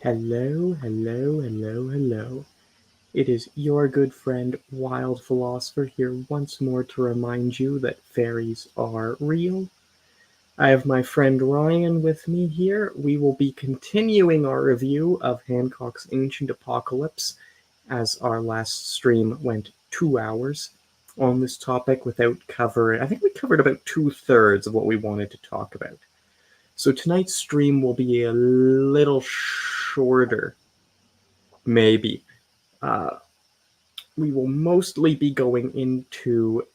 Hello, hello, hello, hello. It is your good friend, Wild Philosopher, here once more to remind you that fairies are real. I have my friend Ryan with me here. We will be continuing our review of Hancock's Ancient Apocalypse, as our last stream went 2 hours on this topic without covering. I think we covered about 2/3 of what we wanted to talk about. So tonight's stream will be a little shorter, maybe. We will mostly be going into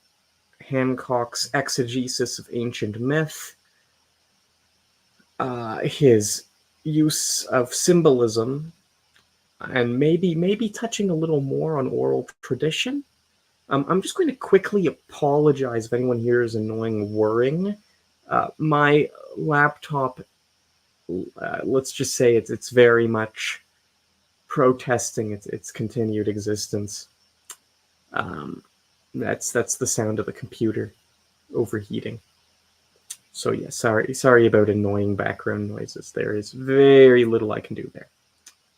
Hancock's exegesis of ancient myth, his use of symbolism, and maybe touching a little more on oral tradition. I'm just going to quickly apologize if anyone here is annoying whirring. My laptop, let's just say it's very much protesting its continued existence. That's the sound of the computer overheating. So yeah, sorry about annoying background noises. There is very little I can do there.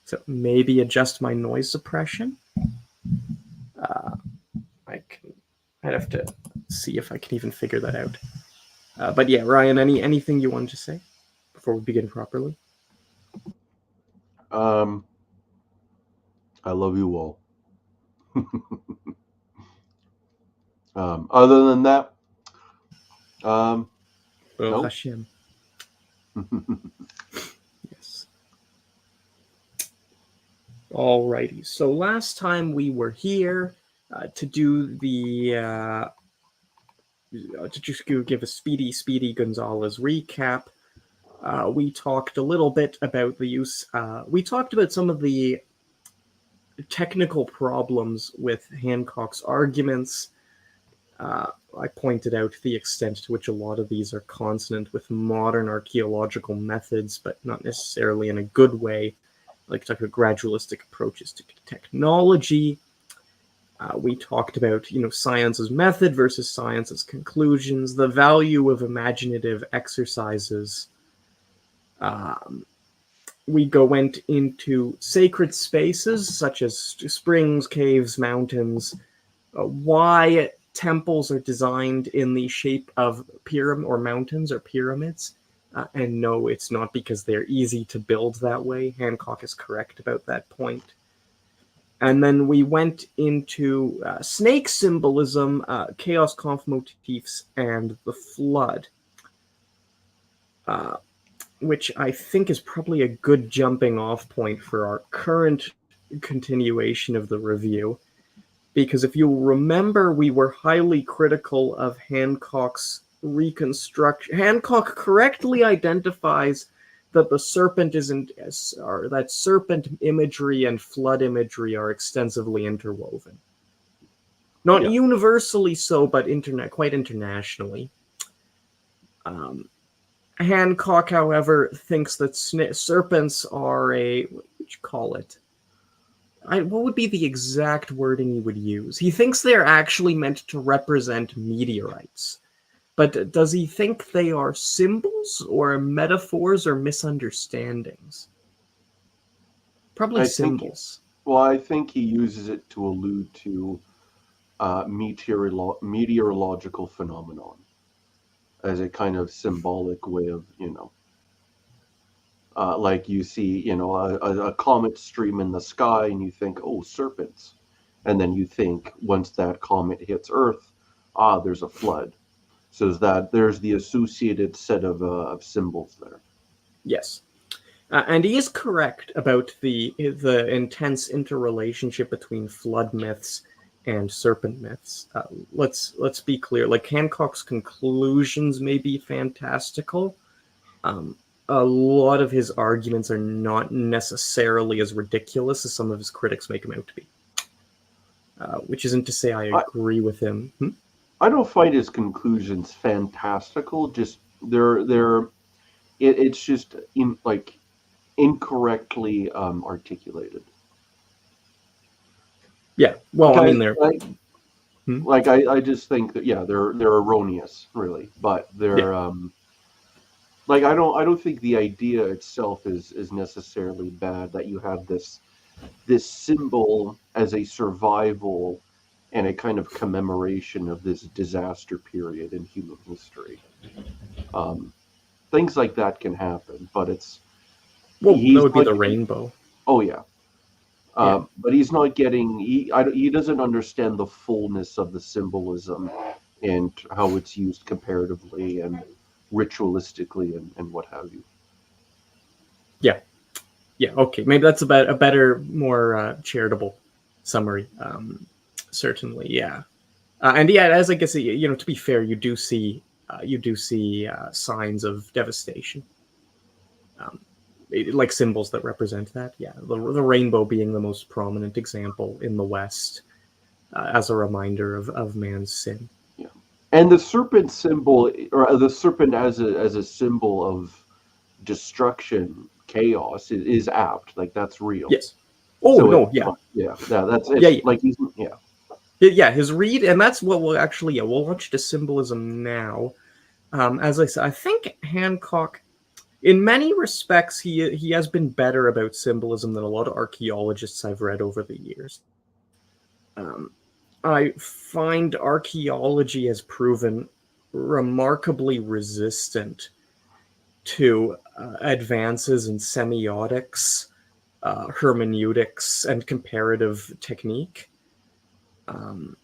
So maybe adjust my noise suppression. I'd have to see if I can even figure that out. But yeah, Ryan, anything you wanted to say before we begin properly? I love you all. Other than that, no. Hashem. Yes. Alrighty. So last time we were here to do the to just give a speedy Gonzalez recap. We talked a little bit about the use. We talked about some of the technical problems with Hancock's arguments. I pointed out the extent to which a lot of these are consonant with modern archaeological methods, but not necessarily in a good way, like talk about gradualistic approaches to technology. We talked about, science's method versus science's conclusions, the value of imaginative exercises. We went into sacred spaces such as springs, caves, mountains, why temples are designed in the shape of mountains or pyramids. And no, it's not because they're easy to build that way. Hancock is correct about that point. And then we went into snake symbolism, chaos conf motifs, and the flood, which I think is probably a good jumping off point for our current continuation of the review. Because if you'll remember, we were highly critical of Hancock's reconstruction. Hancock correctly identifies that the serpent isn't, or that serpent imagery and flood imagery are extensively interwoven. Not universally so, but quite internationally. Hancock, however, thinks that serpents are what would you call it? What would be the exact wording he would use? He thinks they're actually meant to represent meteorites. But does he think they are symbols or metaphors or misunderstandings? Probably symbols. I think he uses it to allude to meteorological phenomenon as a kind of symbolic way of, like you see, a comet stream in the sky and you think, oh, serpents. And then you think once that comet hits Earth, there's a flood. So that there's the associated set of symbols there. Yes. And he is correct about the intense interrelationship between flood myths and serpent myths. Let's be clear. Like, Hancock's conclusions may be fantastical. A lot of his arguments are not necessarily as ridiculous as some of his critics make him out to be. Which isn't to say I agree with him. I don't find his conclusions fantastical. Just it's just incorrectly articulated. Yeah, well, I mean, they're I just think that they're erroneous, really, but they're Like I don't think the idea itself is necessarily bad, that you have this symbol as a survival and a kind of commemoration of this disaster period in human history. Um, Things like that can happen, but Well, that he's would be not. the rainbow. Oh yeah, Yeah. but he's not getting. He doesn't understand the fullness of the symbolism and how it's used comparatively and ritualistically and what have you. Yeah. Yeah. Okay. Maybe that's about a better, more charitable summary. Certainly. Yeah. And yeah, as I guess, to be fair, you do see signs of devastation, um, like symbols that represent that. Yeah, the rainbow being the most prominent example in the West, as a reminder of man's sin. Yeah, and the serpent symbol, or the serpent as a symbol of destruction, chaos, is apt. Like that's real. Yes. Oh So no. Yeah. yeah, that's Yeah. it's Yeah. like he's yeah. Yeah. His read, and that's what we'll actually. Yeah, we'll launch to symbolism now. As I said, I think Hancock, in many respects, he has been better about symbolism than a lot of archaeologists I've read over the years. Um, I find archaeology has proven remarkably resistant to advances in semiotics, hermeneutics, and comparative technique, um,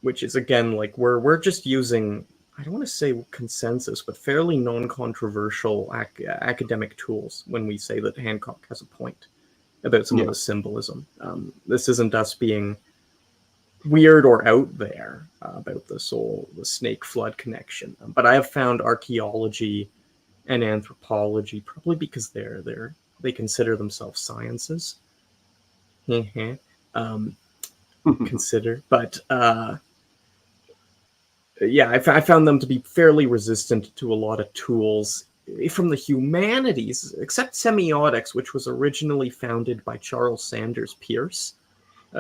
which is again like we're just using, I don't want to say consensus, but fairly non-controversial academic tools when we say that Hancock has a point about some of Yeah. the symbolism. This isn't us being weird or out there about the snake flood connection. But I have found archaeology and anthropology, probably because they consider themselves sciences. um, consider, but yeah, I found them to be fairly resistant to a lot of tools from the humanities, except semiotics, which was originally founded by Charles Sanders Peirce,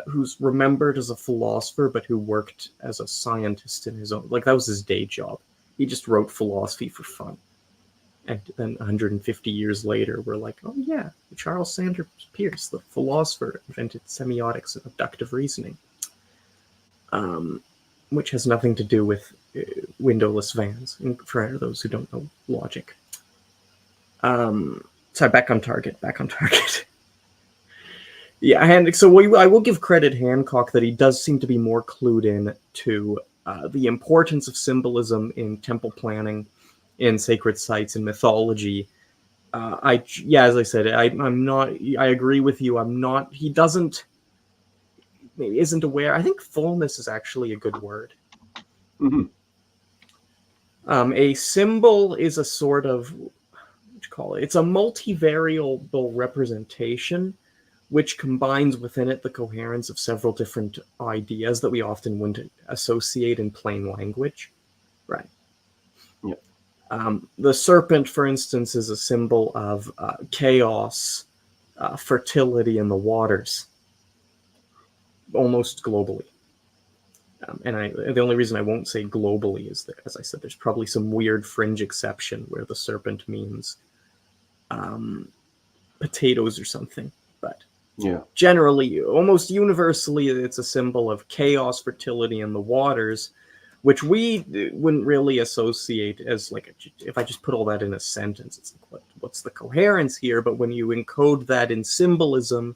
who's remembered as a philosopher, but who worked as a scientist in his own, like that was his day job. He just wrote philosophy for fun. And then 150 years later, we're like, oh yeah, Charles Sanders Peirce, the philosopher, invented semiotics and abductive reasoning, which has nothing to do with windowless vans, for those who don't know logic. Sorry, back on target, back on target. Yeah, and so I will give credit Hancock that he does seem to be more clued in to the importance of symbolism in temple planning, in sacred sites, in mythology. As I said, I'm not. I agree with you. I'm not. He isn't aware. I think fullness is actually a good word. Mhm. A symbol is a sort of, what you call it? It's a multivariable representation which combines within it the coherence of several different ideas that we often wouldn't associate in plain language. Right. Yeah. The serpent, for instance, is a symbol of chaos, fertility in the waters, almost globally. The only reason I won't say globally is that, as I said, there's probably some weird fringe exception where the serpent means potatoes or something. But Yeah. generally, almost universally, it's a symbol of chaos, fertility in the waters, which we wouldn't really associate as like if I just put all that in a sentence, it's like what's the coherence here? But when you encode that in symbolism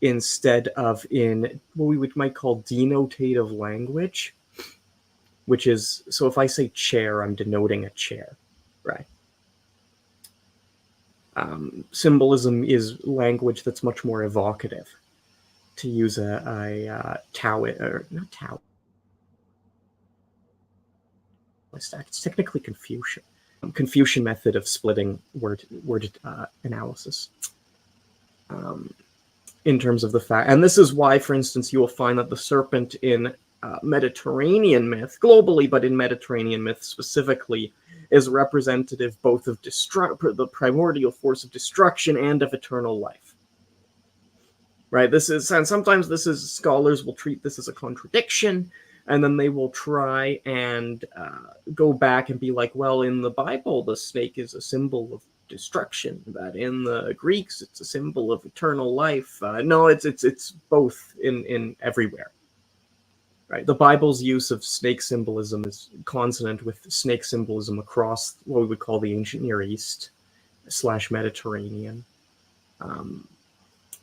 instead of in what we might call denotative language, which is, so if I say chair, I'm denoting a chair, right? Symbolism is language that's much more evocative. To use a Taoist, or not Taoist, it's technically Confucian. Confucian method of splitting word analysis. In terms of the fact, and this is why, for instance, you will find that the serpent in Mediterranean myth, globally, but in Mediterranean myth specifically, is representative both of the primordial force of destruction and of eternal life. Right. And sometimes scholars will treat this as a contradiction, And then they will try and go back and be like, well, in the Bible, the snake is a symbol of destruction. That in the Greeks, it's a symbol of eternal life. No, it's both in everywhere. Right. The Bible's use of snake symbolism is consonant with snake symbolism across what we would call the ancient Near East / Mediterranean.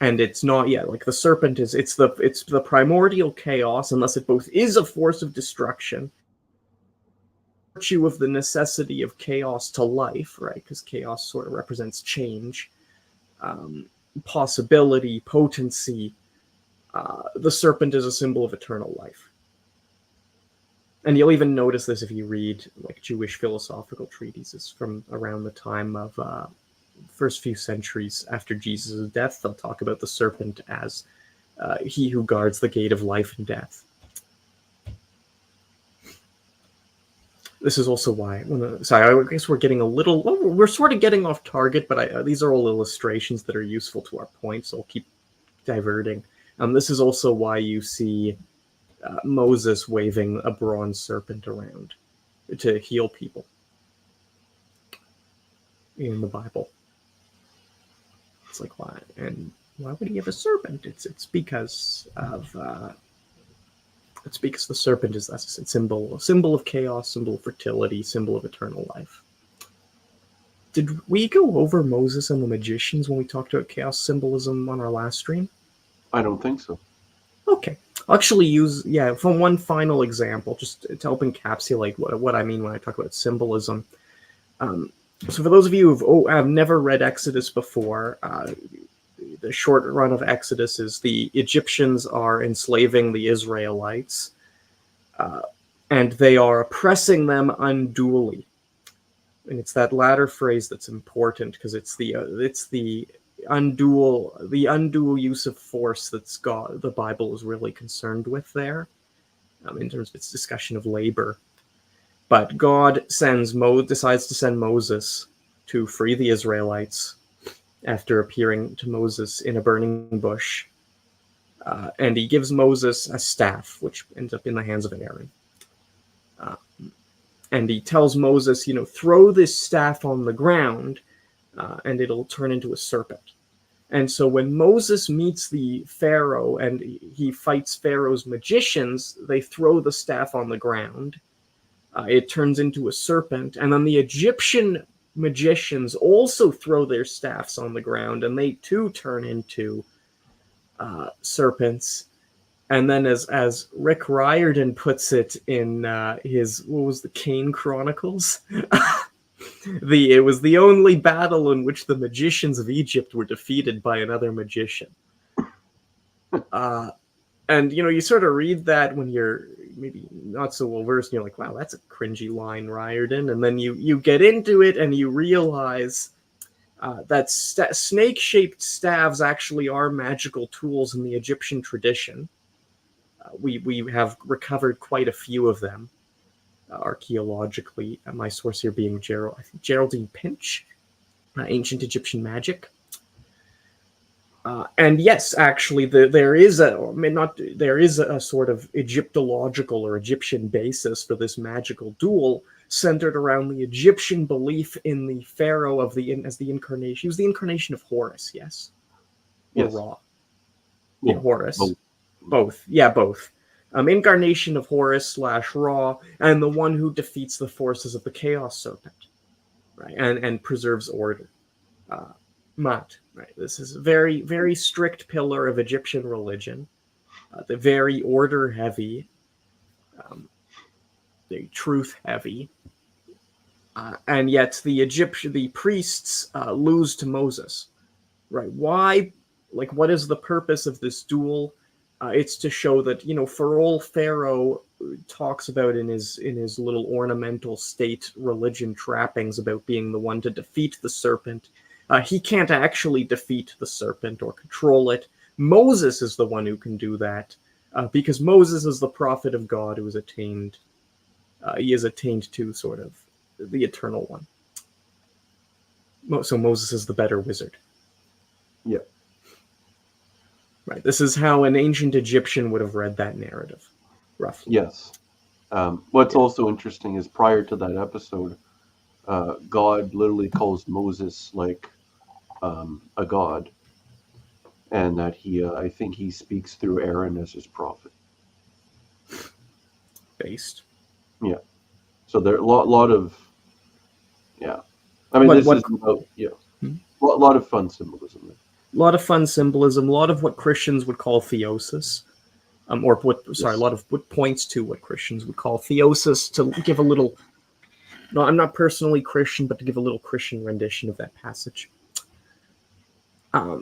And it's not like the serpent is it's the primordial chaos, unless it both is a force of destruction, virtue of the necessity of chaos to life, right? Because chaos sort of represents change, possibility, potency. The serpent is a symbol of eternal life. And you'll even notice this if you read like Jewish philosophical treatises from around the time of first few centuries after Jesus' death. They'll talk about the serpent as he who guards the gate of life and death. This is also why, sorry, I guess we're getting a little, well, we're sort of getting off target, but these are all illustrations that are useful to our point, so I'll keep diverting. This is also why you see Moses waving a bronze serpent around to heal people in the Bible. It's like, why? And why would he have a serpent? It's because of the serpent is, as I said, symbol of chaos, symbol of fertility, symbol of eternal life. Did we go over Moses and the magicians when we talked about chaos symbolism on our last stream? I don't think so. Okay. I'll actually use, from one final example, just to help encapsulate what I mean when I talk about symbolism. So for those of you who have never read Exodus before, the short run of Exodus is the Egyptians are enslaving the Israelites, and they are oppressing them unduly. And it's that latter phrase that's important, because it's the undue use of force that's the Bible is really concerned with there, in terms of its discussion of labor. But God decides to send Moses to free the Israelites after appearing to Moses in a burning bush. And he gives Moses a staff, which ends up in the hands of Aaron. And he tells Moses, throw this staff on the ground, and it'll turn into a serpent. And so when Moses meets the Pharaoh and he fights Pharaoh's magicians, they throw the staff on the ground. It turns into a serpent. And then the Egyptian magicians also throw their staffs on the ground, and they too turn into serpents. And then as Rick Riordan puts it in his, what was the Kane Chronicles? It was the only battle in which the magicians of Egypt were defeated by another magician. And, you sort of read that when you're maybe not so well versed, and you're like, wow, that's a cringy line, Riordan. And then you get into it and you realize that snake-shaped staves actually are magical tools in the Egyptian tradition. We have recovered quite a few of them archaeologically. My source here being Geraldine Pinch, Ancient Egyptian Magic. And yes, actually, there is a sort of Egyptological or Egyptian basis for this magical duel, centered around the Egyptian belief in the pharaoh as the incarnation. He was the incarnation of Horus, yes, or Yes. Ra. Yeah, Horus. Both. Yeah, both. Incarnation of Horus / Ra, and the one who defeats the forces of the Chaos Serpent, right, and preserves order. Mat, right? This is a very, very strict pillar of Egyptian religion. The very order heavy, the truth heavy, and yet the priests lose to Moses, right? Why? Like, what is the purpose of this duel? It's to show that, for all Pharaoh talks about in his little ornamental state religion trappings about being the one to defeat the serpent, he can't actually defeat the serpent or control it. Moses is the one who can do that, because Moses is the prophet of God who has attained. He has attained to sort of the eternal one. So Moses is the better wizard. Yeah. Right. This is how an ancient Egyptian would have read that narrative. roughly. Yes. What's also interesting is prior to that episode, God literally calls Moses like a god, and that I think he speaks through Aaron as his prophet. Based. Yeah. So there are lot of, yeah. I mean, What this what is about, yeah, hmm? lot of fun symbolism there. A lot of fun symbolism, a lot of what Christians would call theosis, or a Yes. lot of what points to what Christians would call theosis. To give a little, no, I'm not personally Christian, but to give a little Christian rendition of that passage.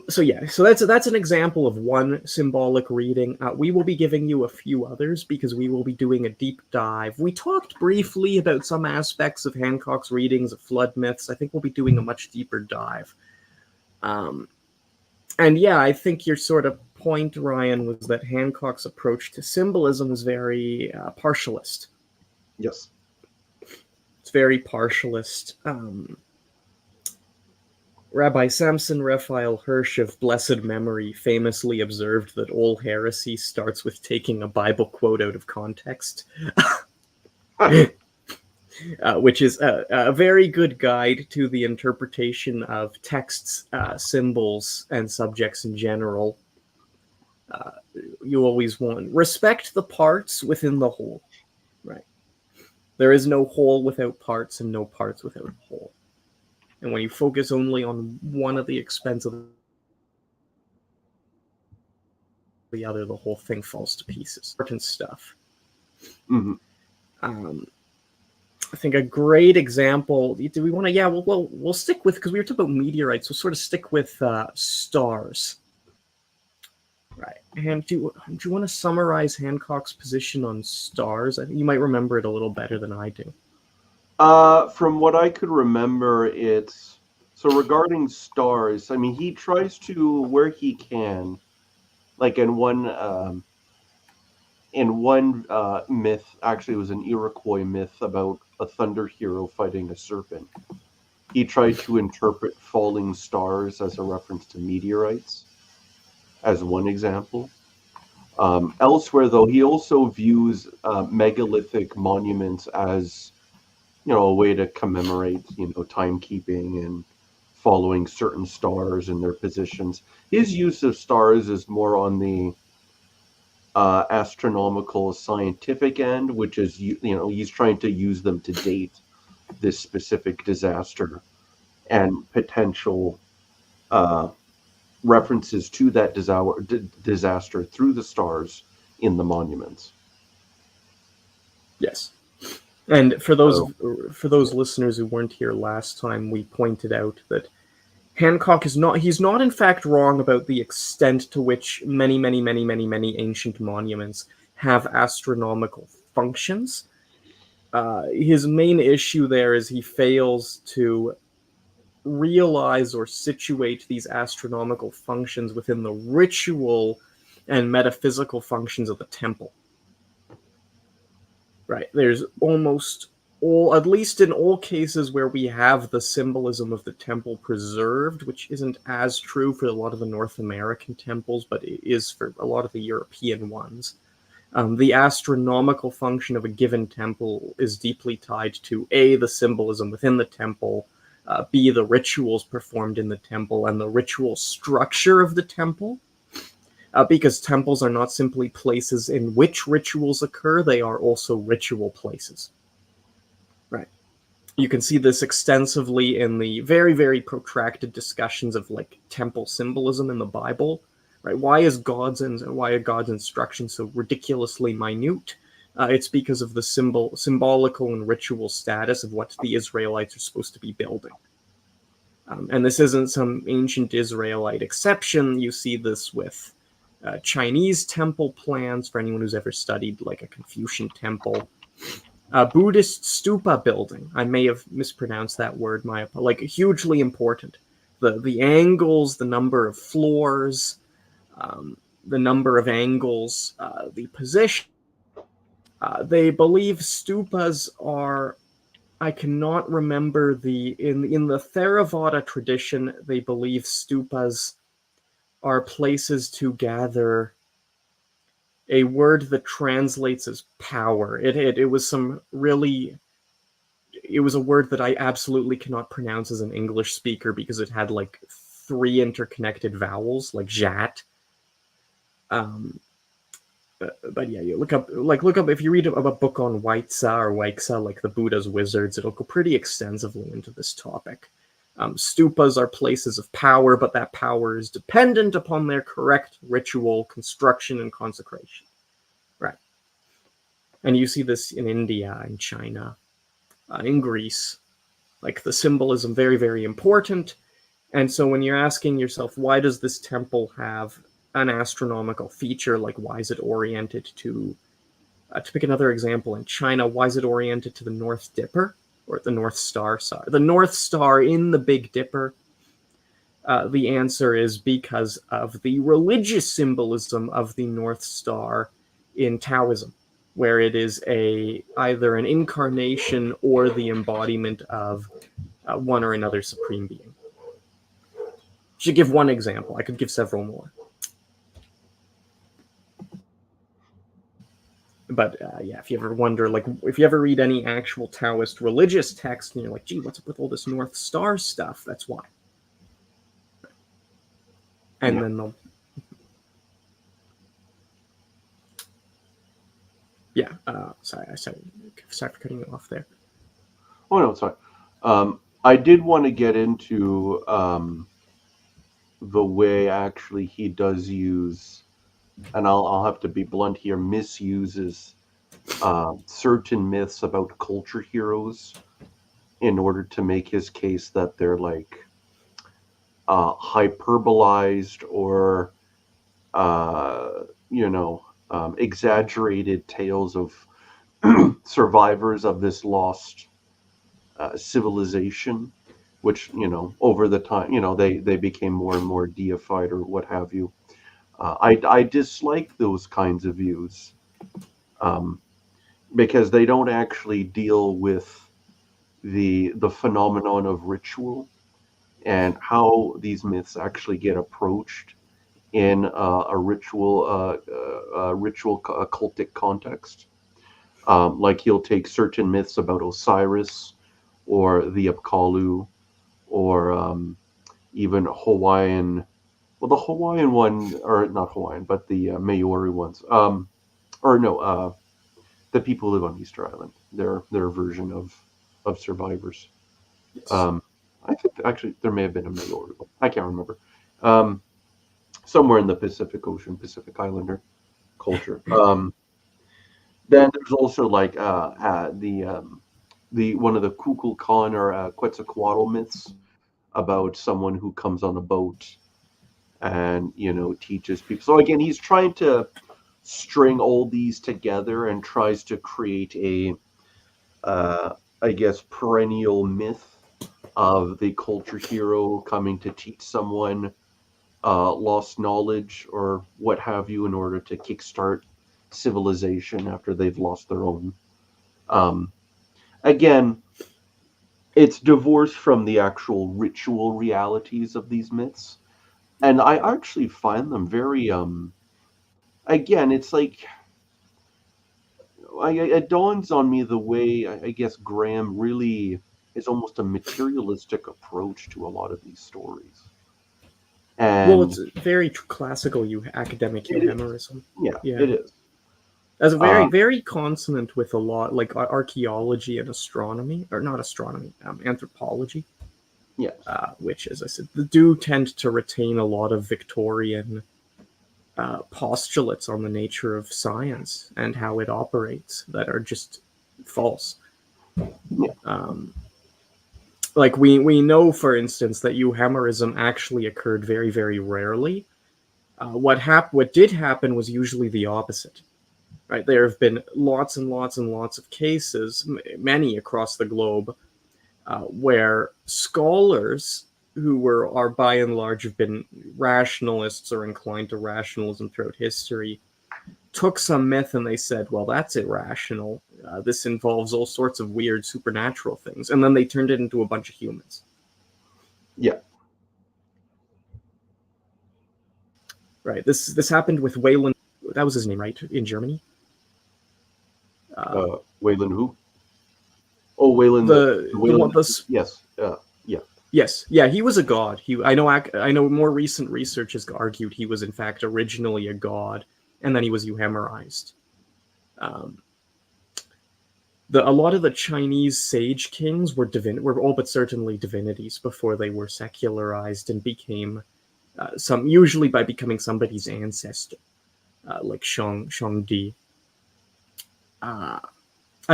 So that's an example of one symbolic reading. We will be giving you a few others because we will be doing a deep dive. We talked briefly about some aspects of Hancock's readings of flood myths. I think we'll be doing a much deeper dive. And yeah, I think your sort of point, Ryan, was that Hancock's approach to symbolism is very partialist. Yes. It's very partialist. Rabbi Samson Raphael Hirsch of blessed memory famously observed that all heresy starts with taking a Bible quote out of context, which is a very good guide to the interpretation of texts, symbols, and subjects in general. You always want respect the parts within the whole, right? There is no whole without parts and no parts without whole. And when you focus only on one at the expense of the other, the whole thing falls to pieces. Important stuff. Mm-hmm. I think a great example. Do we want to? Yeah, we'll stick with, because we were talking about meteorites. We'll sort of stick with stars, right? And do you want to summarize Hancock's position on stars? I think you might remember it a little better than I do. From what I could remember, it's so regarding stars. I mean, he tries to where he can, like in one myth. Actually, it was an Iroquois myth about a thunder hero fighting a serpent. He tried to interpret falling stars as a reference to meteorites, as one example. Elsewhere, though, he also views megalithic monuments as, a way to commemorate, timekeeping and following certain stars and their positions. His use of stars is more on the astronomical scientific end, which is, he's trying to use them to date this specific disaster and potential references to that disaster through the stars in the monuments. Yes. And for those Yeah. listeners who weren't here last time, we pointed out that Hancock he's not in fact wrong about the extent to which many ancient monuments have astronomical functions. His main issue there is he fails to realize or situate these astronomical functions within the ritual and metaphysical functions of the temple. Right. There's almost all, at least in all cases where we have the symbolism of the temple preserved, which isn't as true for a lot of the North American temples, but it is for a lot of the European ones. The astronomical function of a given temple is deeply tied to A, the symbolism within the temple, B, the rituals performed in the temple, and the ritual structure of the temple. Because temples are not simply places in which rituals occur, they are also ritual places. Right. You can see this extensively in the very, very protracted discussions of like temple symbolism in the Bible. Right? Why are God's instructions so ridiculously minute? It's because of the symbolical and ritual status of what the Israelites are supposed to be building. And this isn't some ancient Israelite exception. You see this with Chinese temple plans, for anyone who's ever studied like a Confucian temple. Buddhist stupa building. I may have mispronounced that word. Hugely important. The angles, the number of floors, the number of angles, the position. They believe stupas are. I cannot remember in the Theravada tradition. They believe stupas are places to gather a word that translates as power. It was some really, it was a word that I absolutely cannot pronounce as an English speaker because it had like 3 interconnected vowels, like jat. Um, but yeah, you look up if you read a book on Waitsa or Waiksa, like the Buddha's wizards, it'll go pretty extensively into this topic. Stupas are places of power, but that power is dependent upon their correct ritual construction and consecration. Right. And you see this in India, in China, in Greece. Like the symbolism, very, very important. And so when you're asking yourself, why does this temple have an astronomical feature? Like, why is it oriented to pick another example, in China, why is it oriented to the North Dipper? Or the North Star, sorry. The North Star in the Big Dipper. The answer is because of the religious symbolism of the North Star in Taoism, where it is either an incarnation or the embodiment of one or another supreme being. Should give one example. I could give several more. But yeah, if you ever wonder, like, if you ever read any actual Taoist religious text and you're like, gee, what's up with all this North Star stuff? That's why. And Yeah. then they'll. Yeah, sorry for cutting you off there. Oh no, sorry. I did want to get into the way actually he does use, and I'll have to be blunt here, misuses certain myths about culture heroes in order to make his case that they're like hyperbolized or exaggerated tales of survivors of this lost civilization, which over the time they became more and more deified or what have you. I dislike those kinds of views um, because they don't actually deal with the phenomenon of ritual and how these myths actually get approached in a ritual cultic context. Like he'll take certain myths about Osiris or the Apkallu or even Hawaiian. Well, the Hawaiian one, or not Hawaiian, but the Maori ones. Or no, the people who live on Easter Island. Their version of survivors. Yes. Um, I think actually there may have been a Maori one. I can't remember. Um, Somewhere in the Pacific Ocean, Pacific Islander culture. Then there's also like the one of the Kukulkan or Quetzalcoatl myths about someone who comes on a boat and teaches people. So again, he's trying to string all these together and tries to create a I guess perennial myth of the culture hero coming to teach someone lost knowledge or what have you in order to kickstart civilization after they've lost their own. Um, Again, it's divorced from the actual ritual realities of these myths, and I actually find them very. Again, it's like it dawns on me the way I guess Graham really is almost a materialistic approach to a lot of these stories, Well, and it's very classical academic it is. euhemerism. Yeah, Yeah. it is. As a Uh, very, very consonant with a lot, like archaeology and astronomy, or not astronomy, anthropology, yes. which, as I said, do tend to retain a lot of Victorian postulates on the nature of science and how it operates that are just false. Yeah. Like we know, for instance, that euhemerism actually occurred very, very rarely. What did happen was usually the opposite. Right, there have been lots and lots and lots of cases, many across the globe, where scholars are by and large have been rationalists or inclined to rationalism throughout history took some myth and they said, well, that's irrational. This involves all sorts of weird supernatural things. And then they turned it into a bunch of humans. Yeah. Right. This happened with Wayland. that was his name, right? In Germany. Wayland who? Oh, Wayland The Wayland. one the Yes. Yeah. Yes, yeah, he was a god. I know more recent research has argued he was in fact originally a god, and then he was euhemerized. Um, a lot of the Chinese sage kings were all but certainly divinities before they were secularized and became usually by becoming somebody's ancestor, like Shangdi. I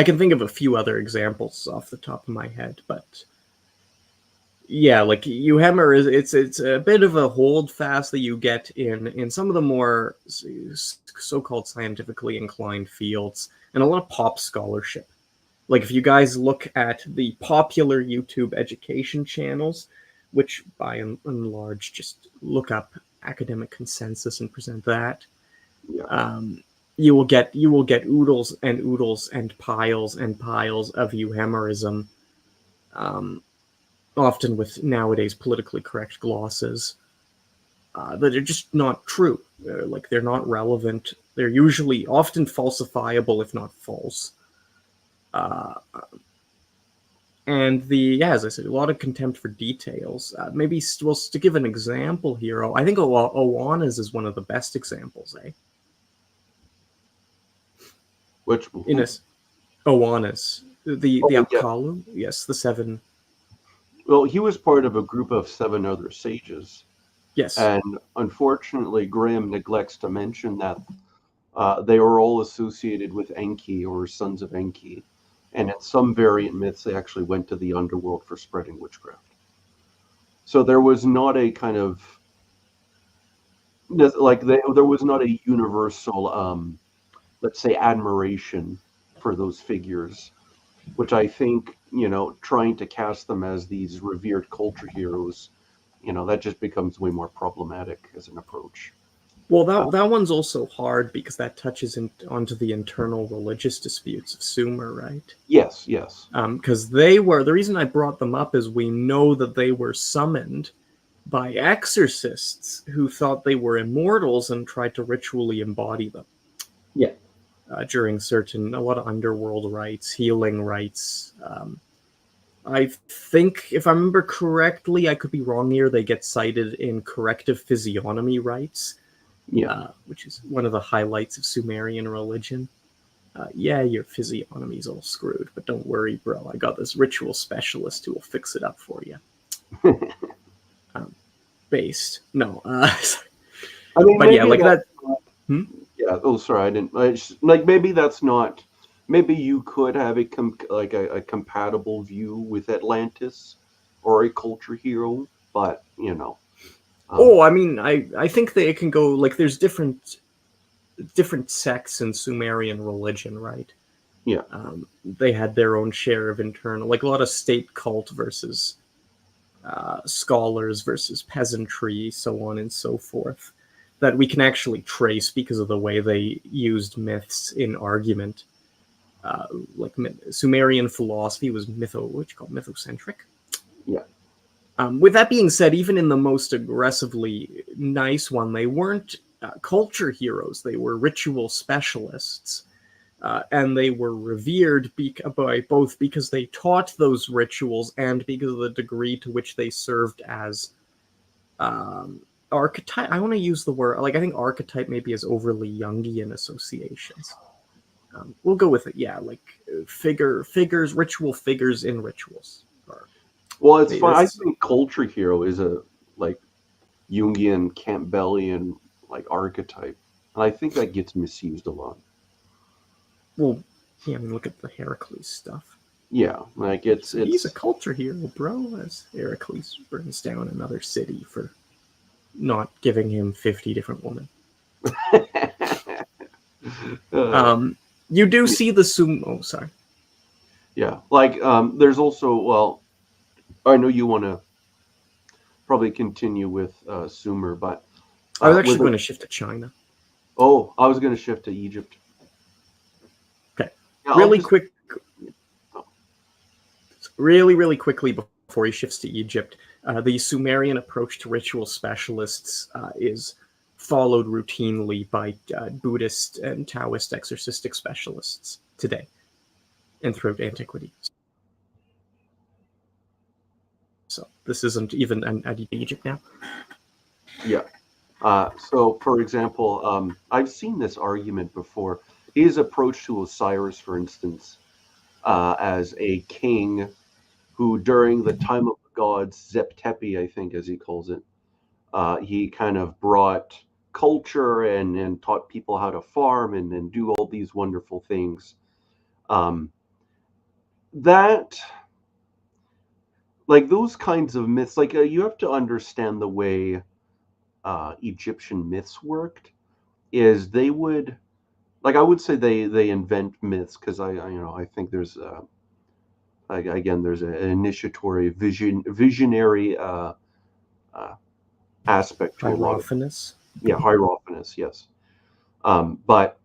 can think of a few other examples off the top of my head, but yeah, like Euhemer it's a bit of a hold fast that you get in some of the more so-called scientifically inclined fields and a lot of pop scholarship. Like if you guys look at the popular YouTube education channels, which by and large just look up academic consensus and present that, Yeah. you will get oodles and oodles and piles of euhemerism. Often with nowadays politically correct glosses that are just not true. They're not relevant. They're usually often falsifiable, if not false. And as I said, a lot of contempt for details. Maybe to give an example here, I think Owanas is one of the best examples. Which? In a Owanas, the Oh, yeah. Apkallu, yes, the seven. Well, he was part of a group of 7 other sages, Yes. and unfortunately, Graham neglects to mention that they were all associated with Enki or sons of Enki, and in some variant myths, they actually went to the underworld for spreading witchcraft. So there was not a kind of there was not a universal, let's say, admiration for those figures, which I think, trying to cast them as these revered culture heroes, that just becomes way more problematic as an approach. Well, that one's also hard because that touches onto the internal religious disputes of Sumer, right? Yes, yes. Because the reason I brought them up is we know that they were summoned by exorcists who thought they were immortals and tried to ritually embody them. Yeah. During a lot of underworld rites, healing rites. I think, if I remember correctly, I could be wrong here, they get cited in corrective physiognomy rites, which is one of the highlights of Sumerian religion. Your physiognomy's all screwed, but don't worry, bro. I got this ritual specialist who will fix it up for you. Based. No. I mean, but yeah, like that. Yeah. Oh, sorry. I didn't. Maybe that's not. Maybe you could have a compatible view with Atlantis or a culture hero, but I mean, I think that it can go like there's different sects in Sumerian religion, right? Yeah. They had their own share of internal, like a lot of state cult versus scholars versus peasantry, so on and so forth, that we can actually trace because of the way they used myths in argument. Like Sumerian philosophy was mythocentric. Yeah. With that being said, even in the most aggressively nice one, they weren't culture heroes. They were ritual specialists. And they were revered by both because they taught those rituals and because of the degree to which they served as archetype. I want to use the word, I think archetype maybe is overly Jungian associations. We'll go with it. Yeah, like figures, ritual figures in rituals. Well, it's fun. I think culture hero is a Jungian, Campbellian archetype, and I think that gets misused a lot. Well, yeah, I mean, look at the Heracles stuff. Yeah, he's a culture hero, bro. As Heracles burns down another city for not giving him 50 different women. You do see the sumo. Sorry. Yeah, there's also, I know you want to probably continue with Sumer, but I was actually going to shift to China. Oh, I was going to shift to Egypt. Okay, really quickly before he shifts to Egypt, the Sumerian approach to ritual specialists is followed routinely by Buddhist and Taoist exorcistic specialists today and throughout antiquity. So this isn't even an Egypt now. Yeah. So, for example, I've seen this argument before. His approach to Osiris, for instance, as a king who, during the time of the gods, Zeptepi, I think, as he calls it, he kind of brought culture and taught people how to farm and do all these wonderful things. That, like those kinds of myths, like you have to understand the way Egyptian myths worked. Is they would, like, I would say they invent myths because I think there's again there's an initiatory visionary aspect to a lot of Hierophanous. hierophanous, yes. But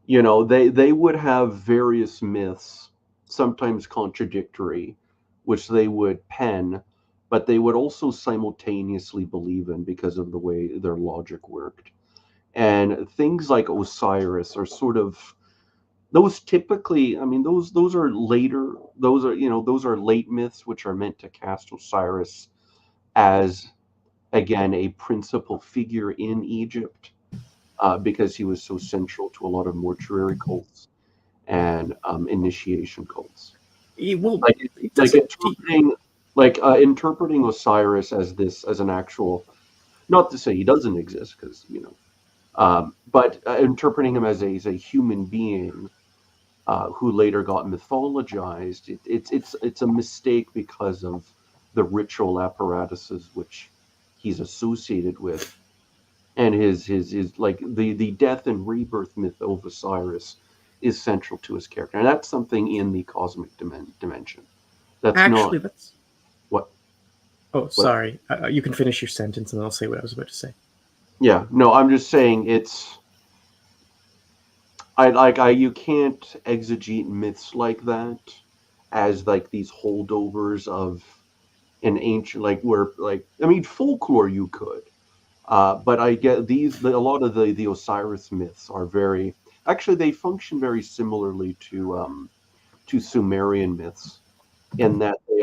they would have various myths, sometimes contradictory, which they would pen, but they would also simultaneously believe in because of the way their logic worked. And things like Osiris are sort of those typically, I mean, those are later, those are late myths which are meant to cast Osiris as, again, a principal figure in Egypt, because he was so central to a lot of mortuary cults and initiation cults. Well, Like, it like doesn't. interpreting Osiris as an actual, not to say he doesn't exist, because but interpreting him as a human being who later got mythologized, it's a mistake because of the ritual apparatuses which he's associated with, and his like the death and rebirth myth of Osiris is central to his character, and that's something in the cosmic dimension. That's not Actually, that's. what Oh, what. sorry. You can finish your sentence, and I'll say what I was about to say. Yeah, no, I'm just saying it's. I you can't exegete myths like that as like these holdovers of an ancient, like where, like, I mean, folklore you could, but I get a lot of the Osiris myths are very, actually they function very similarly to Sumerian myths in that they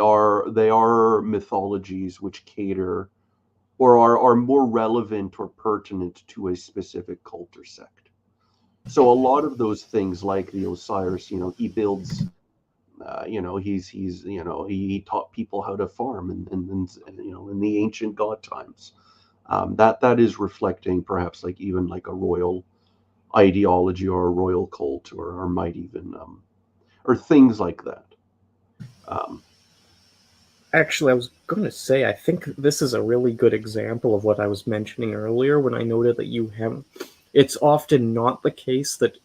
are mythologies which cater or are more relevant or pertinent to a specific cult or sect. So a lot of those things, like the Osiris, he builds, he taught people how to farm and in the ancient god times. That is reflecting perhaps like even like a royal ideology or a royal cult or might even or things like that. Um, Actually, I was going to say, I think this is a really good example of what I was mentioning earlier when I noted that you have. It's often not the case that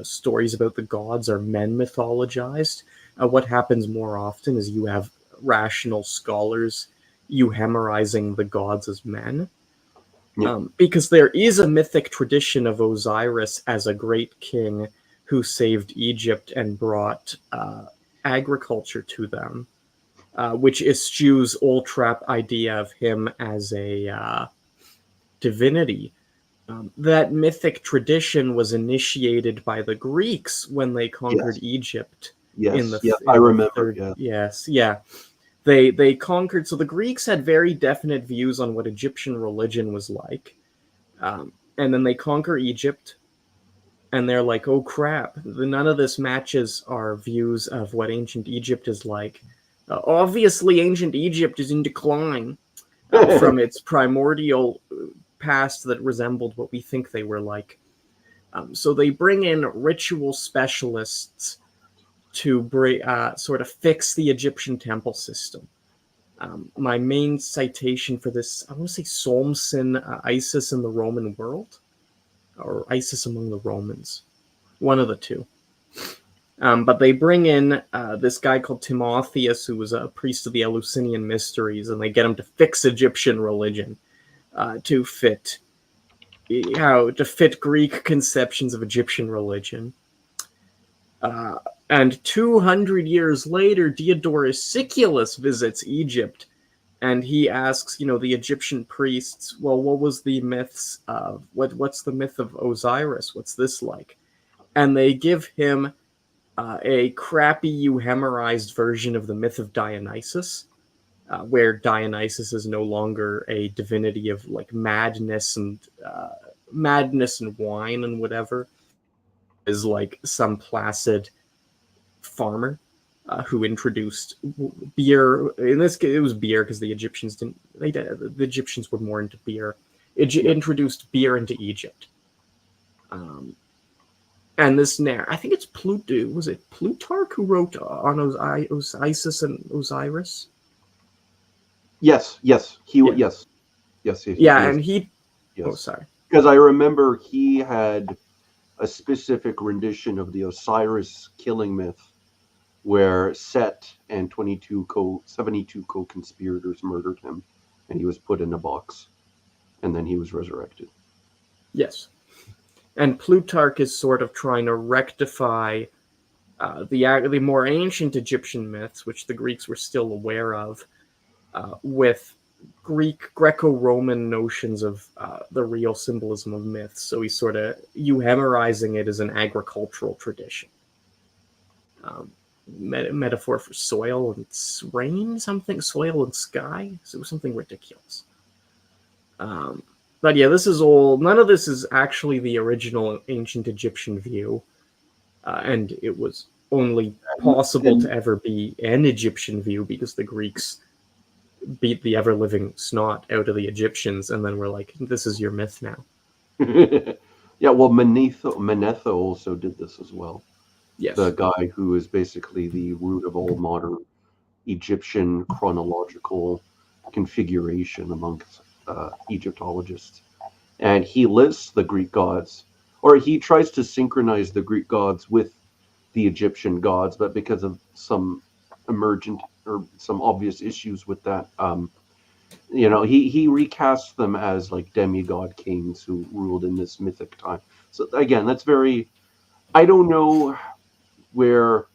stories about the gods are men mythologized. What happens more often is you have rational scholars euhemerizing the gods as men. yeah, Because there is a mythic tradition of Osiris as a great king who saved Egypt and brought agriculture to them, which eschews old trap idea of him as a divinity. That mythic tradition was initiated by the Greeks when they conquered yes, Egypt yes, yeah, I remember. third. Yeah, Yes, yeah. They conquered. So the Greeks had very definite views on what Egyptian religion was like, and then they conquer Egypt, and they're like, "Oh crap! None of this matches our views of what ancient Egypt is like." Obviously, ancient Egypt is in decline from its primordial past that resembled what we think they were like. So they bring in ritual specialists to sort of fix the Egyptian temple system. My main citation for this, I want to say Solmson, Isis in the Roman world, or Isis among the Romans, one of the two. But they bring in this guy called Timotheus, who was a priest of the Eleusinian Mysteries, and they get him to fix Egyptian religion to fit Greek conceptions of Egyptian religion. And 200 years later, Diodorus Siculus visits Egypt And he asks, the Egyptian priests, well, what was the myths of what's the myth of Osiris? What's this like? And they give him a crappy euhemerized version of the myth of Dionysus, where Dionysus is no longer a divinity of like madness and wine and whatever, is like some placid farmer who introduced beer. In this case, it was beer because the Egyptians didn't. The Egyptians were more into beer. Introduced beer into Egypt. And this I think it's was it Plutarch who wrote on Isis and Osiris? Yes, yes, Yeah. yes. And he. Yes. Oh, sorry. Because I remember he had a specific rendition of the Osiris killing myth, where Set and 72 co-conspirators murdered him, and he was put in a box, and then he was resurrected. Yes. And Plutarch is sort of trying to rectify the more ancient Egyptian myths, which the Greeks were still aware of, with Greco-Roman notions of the real symbolism of myths. So he's sort of euhemerizing it as an agricultural tradition. Metaphor for soil and rain, soil and sky. So it was something ridiculous. But yeah, this is all. None of this is actually the original ancient Egyptian view, and it was only possible to ever be an Egyptian view because the Greeks beat the ever-living snot out of the Egyptians, and then we're like, "This is your myth now." Yeah, well, Manetho also did this as well. Yes, the guy who is basically the root of all modern Egyptian chronological configuration amongst Egyptologists. And he lists the Greek gods, or he tries to synchronize the Greek gods with the Egyptian gods, but because of some emergent or some obvious issues with that, he recasts them as like demigod kings who ruled in this mythic time. So again, that's very, I don't know where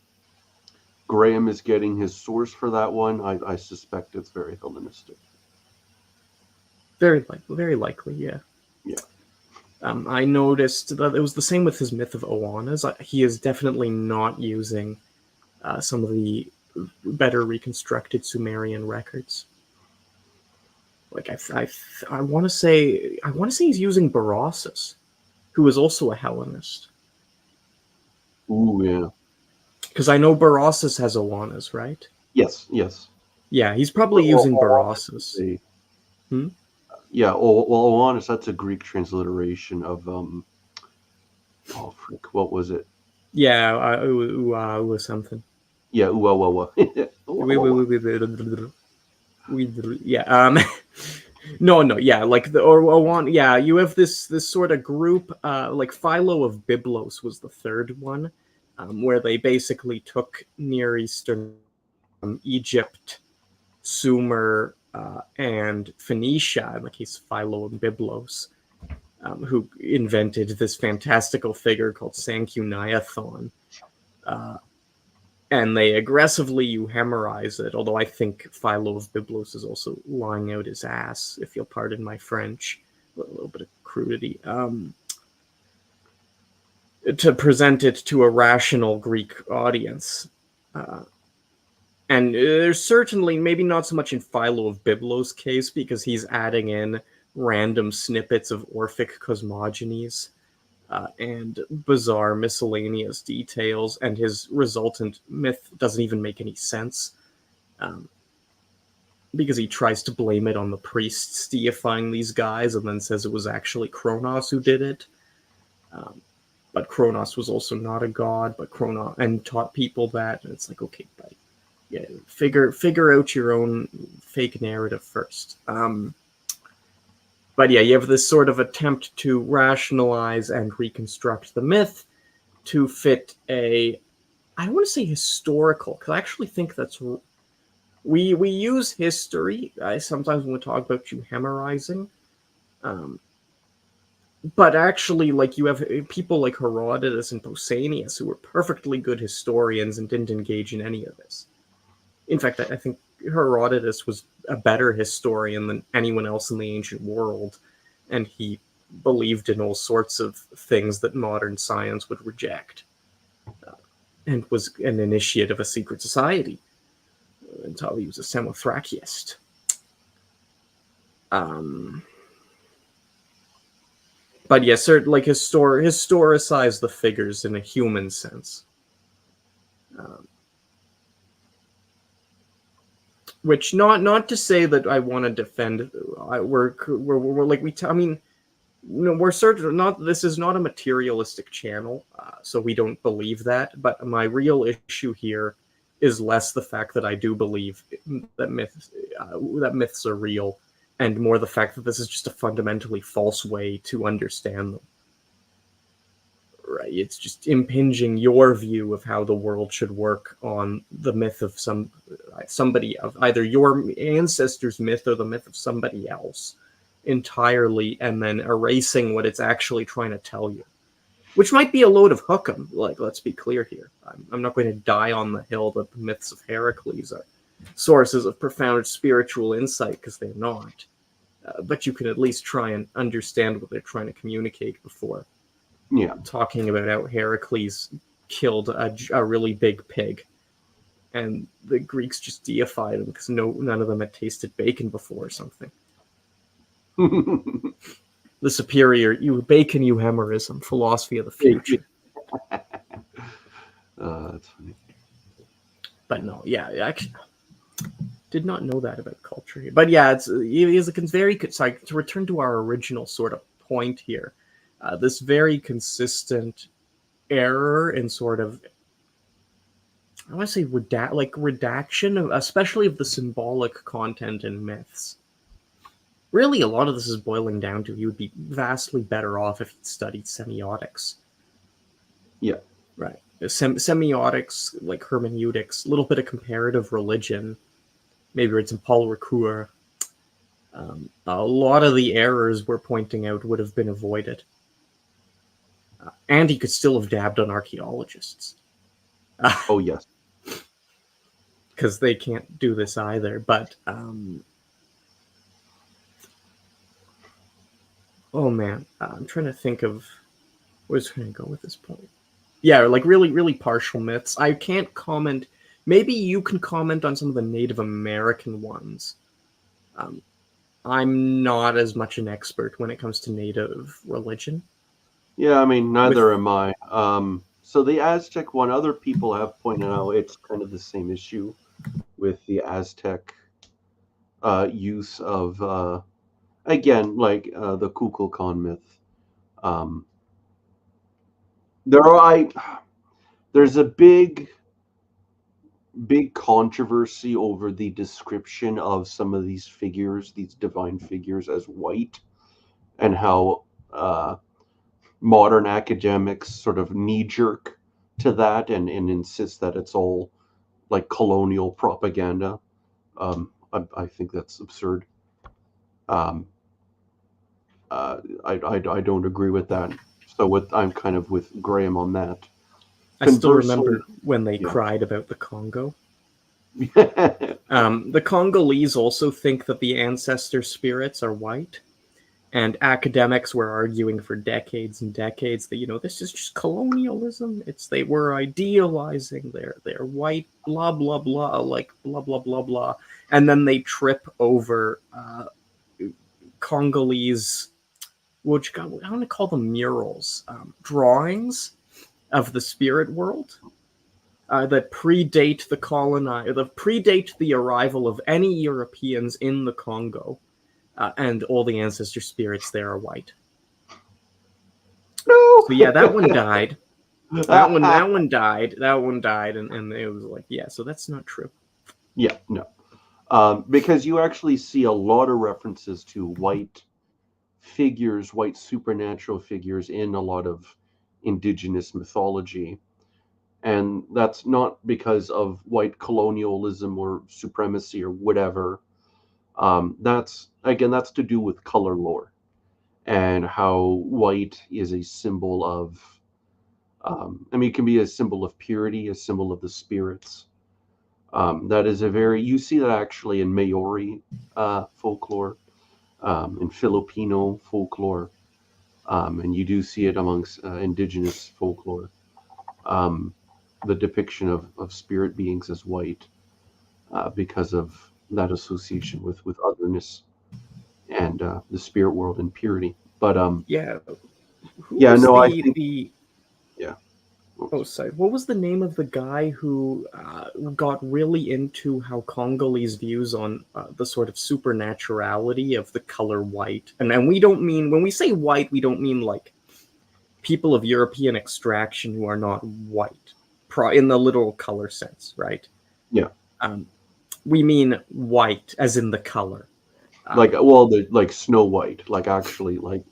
Graham is getting his source for that one. I suspect it's very Hellenistic. Very likely, yeah. Yeah. I noticed that it was the same with his myth of Oannes. He is definitely not using some of the better reconstructed Sumerian records. Like I want to say he's using Berossus, who is also a Hellenist. Ooh, yeah. Because I know Berossus has Oannes, right? Yes. Yeah, he's probably using Berossus. Yeah, Oannes, that's a Greek transliteration of what was it? Yeah, was something. Yeah, Uwawawa. Yeah. No, yeah, like you have this sort of group, like Philo of Byblos was the third one, where they basically took Near Eastern Egypt, Sumer, and Phoenicia, in the case of Philo of Byblos, who invented this fantastical figure called Sanchuniathon. And they aggressively euhemerize it, although I think Philo of Byblos is also lying out his ass, if you'll pardon my French, a little bit of crudity, to present it to a rational Greek audience. And there's certainly, maybe not so much in Philo of Byblos' case, because he's adding in random snippets of Orphic cosmogonies, and bizarre miscellaneous details, and his resultant myth doesn't even make any sense, because he tries to blame it on the priests deifying these guys and then says it was actually Kronos who did it. But Kronos was also not a god, but Kronos, and taught people that, and it's like, okay, but yeah, figure out your own fake narrative first. But yeah, you have this sort of attempt to rationalize and reconstruct the myth to fit I don't want to say historical, because I actually think that's... We use history sometimes when we talk about euhemerizing. But actually, like, you have people like Herodotus and Pausanias who were perfectly good historians and didn't engage in any of this. In fact, I think Herodotus was a better historian than anyone else in the ancient world, and he believed in all sorts of things that modern science would reject, and was an initiate of a secret society until he was a Samothraciast. But yes, like historicize the figures in a human sense. Which not to say that I want to defend. We're like I mean, we're certain not. This is not a materialistic channel, so we don't believe that. But my real issue here is less the fact that I do believe that myths are real, and more the fact that this is just a fundamentally false way to understand them. Right, it's just impinging your view of how the world should work on the myth of somebody, of either your ancestors' myth or the myth of somebody else entirely, and then erasing what it's actually trying to tell you, which might be a load of hookum. Like, let's be clear here. I'm not going to die on the hill that the myths of Heracles are sources of profound spiritual insight, because they're not. But you can at least try and understand what they're trying to communicate before talking about how Heracles killed a really big pig, and the Greeks just deified him because none of them had tasted bacon before or something. The superior bacon euhemerism, philosophy of the future. That's funny. But no, yeah, actually, did not know that about culture here. But yeah, it's very good. Sorry, to return to our original sort of point here. This very consistent error in sort of, I want to say redaction, especially of the symbolic content in myths. Really, a lot of this is boiling down to he would be vastly better off if he'd studied semiotics. Yeah. Right. Semiotics, like hermeneutics, a little bit of comparative religion, maybe read some Paul Ricoeur. A lot of the errors we're pointing out would have been avoided. And he could still have dabbed on archaeologists. Oh, yes. Because they can't do this either. But, oh man, I'm trying to think of where I was trying to go with this point. Yeah, like really, really partial myths. I can't comment. Maybe you can comment on some of the Native American ones. I'm not as much an expert when it comes to Native religion. Yeah, I mean, neither am I. So the Aztec one, other people have pointed out it's kind of the same issue with the Aztec use of, again, like the Kukulkan myth. There's a big controversy over the description of some of these figures, these divine figures, as white, and how modern academics sort of knee-jerk to that and insist that it's all like colonial propaganda. I think that's absurd. I don't agree with that. So I'm kind of with Graham on that. I still remember when they cried about the Congo. The Congolese also think that the ancestor spirits are white, and academics were arguing for decades and decades that this is just colonialism. They were idealizing their white blah blah blah, like blah blah blah blah, and then they trip over Congolese, which I want to call them murals, drawings of the spirit world. That predate the arrival of any Europeans in the Congo, and all the ancestor spirits there are white. No. So yeah, that one died. That one died, and it was like, yeah, so that's not true. Yeah, no, because you actually see a lot of references to white figures, white supernatural figures in a lot of indigenous mythology. And that's not because of white colonialism or supremacy or whatever. That's to do with color lore and how white is a symbol of, it can be a symbol of purity, a symbol of the spirits. That is a very, you see that actually in Maori folklore, in Filipino folklore, and you do see it amongst indigenous folklore. Um, the depiction of spirit beings as white because of that association with otherness and the spirit world and purity. But Yeah. Who yeah, was no, I the think the yeah. Oh, Oops. sorry. What was the name of the guy who got really into how Congolese views on the sort of supernaturality of the color white? And we don't mean, when we say white, we don't mean like people of European extraction who are not white, in the literal color sense, right? Yeah, Um, we mean white as in the color. like Um, well, the like Snow White, like actually like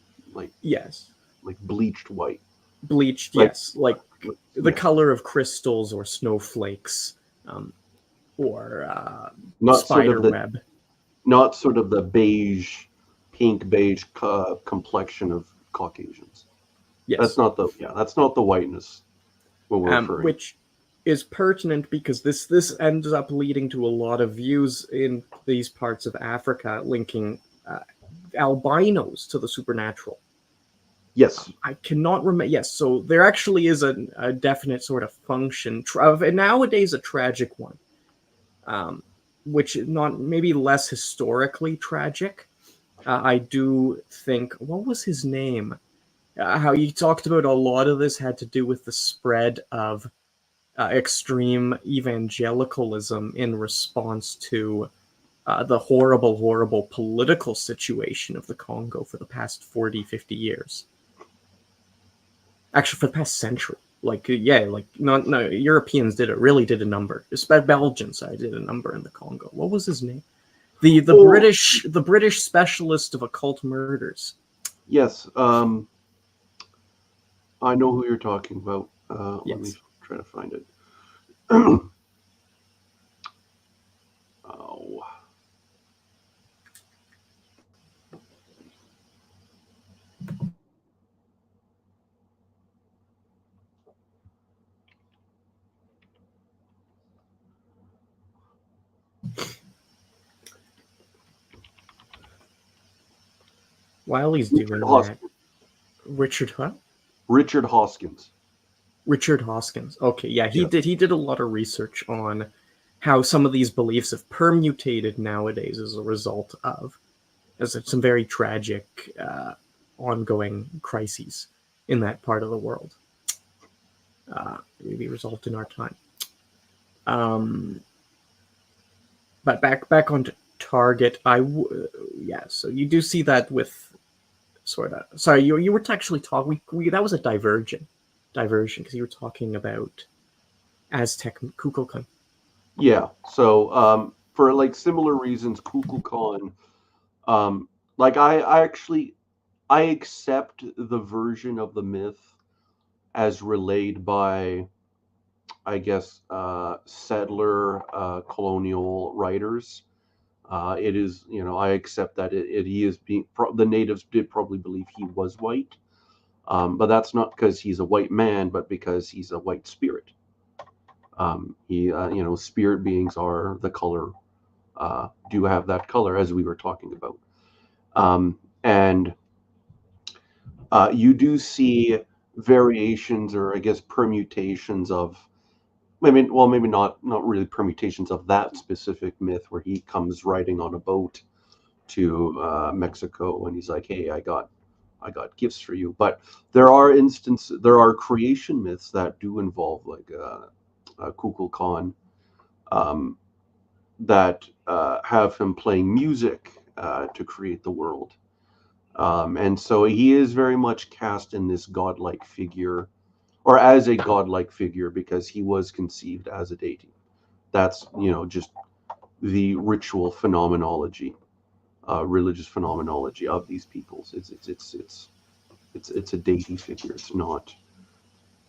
yes, like bleached white, bleached. like, Yes, like the yeah, color of crystals or snowflakes, or not sort of spider the web. not sort of the beige, pink beige complexion of Caucasians. Yes, That's not the whiteness what we're referring. which is pertinent because this ends up leading to a lot of views in these parts of Africa linking uh, albinos to the supernatural. Yes, I cannot remember. Yes, so there actually is a definite sort of function, and nowadays a tragic one, um, which not maybe less historically tragic. I do think, what was his name? How you talked about a lot of this had to do with the spread of extreme evangelicalism in response to the horrible, horrible political situation of the Congo for the past 40, 50 years. Actually, for the past century. Like, yeah, like, not, no, Europeans really did a number. Especially Belgians, I did a number in the Congo. What was his name? oh The British specialist of occult murders. yes, I know who you're talking about. Let me Yes. try to find it. Oh, While he's Richard doing that, Hoskins. Richard, huh? Richard Hoskins. Richard Hoskins. Okay, yeah, Yes. he did a lot of research on how some of these beliefs have permutated nowadays as a result of some very tragic ongoing crises in that part of the world. Maybe result in our time. Um, but back on target. Yeah. So you do see that with sort of. Sorry, you were actually talking. That was a diversion because you were talking about Aztec Kukulkan. Yeah. So for like similar reasons, Kukulkan, um, like I actually I accept the version of the myth as relayed by, I guess, settler colonial writers. It is, I accept that he is the natives did probably believe he was white, but that's not because he's a white man, but because he's a white spirit. Spirit beings are the color, do have that color as we were talking about. And you do see variations or I guess permutations of, I mean, well, maybe not really permutations of that specific myth where he comes riding on a boat to Mexico and he's like, "Hey, I got gifts for you." But there are creation myths that do involve like Kukulkan, um, that have him playing music to create the world. And so he is very much cast in this godlike figure, or as a godlike figure, because he was conceived as a deity. That's just the ritual phenomenology, religious phenomenology of these peoples. It's a deity figure.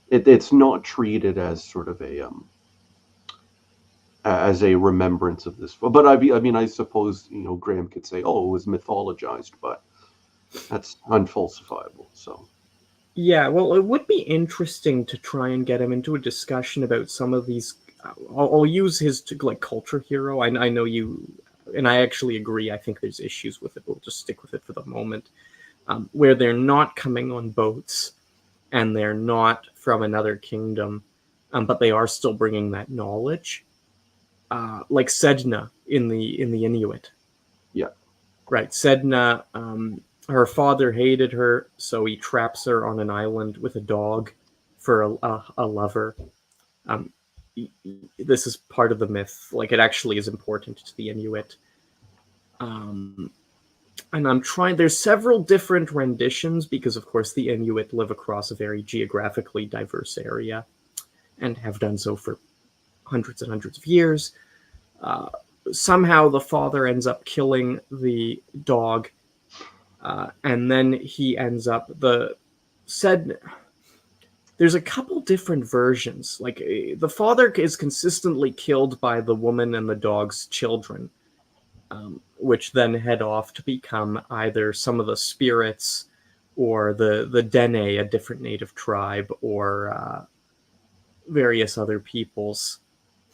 It's not treated as sort of a remembrance of this. But I mean, I suppose Graham could say, "Oh, it was mythologized," but that's unfalsifiable. So Yeah, well, it would be interesting to try and get him into a discussion about some of these. I'll use his like culture hero. I know you, and I actually agree. I think there's issues with it. We'll just stick with it for the moment, where they're not coming on boats, and they're not from another kingdom, but they are still bringing that knowledge, like Sedna in the Inuit. Yeah. Right, Sedna. Her father hated her, so he traps her on an island with a dog for a lover. Um, this is part of the myth. Like, it actually is important to the Inuit. And I'm trying. There's several different renditions because, of course, the Inuit live across a very geographically diverse area, and have done so for hundreds and hundreds of years. Somehow, the father ends up killing the dog, and then he ends up said. There's a couple different versions. Like, the father is consistently killed by the woman and the dog's children, which then head off to become either some of the spirits or the Dene, a different native tribe, or various other peoples.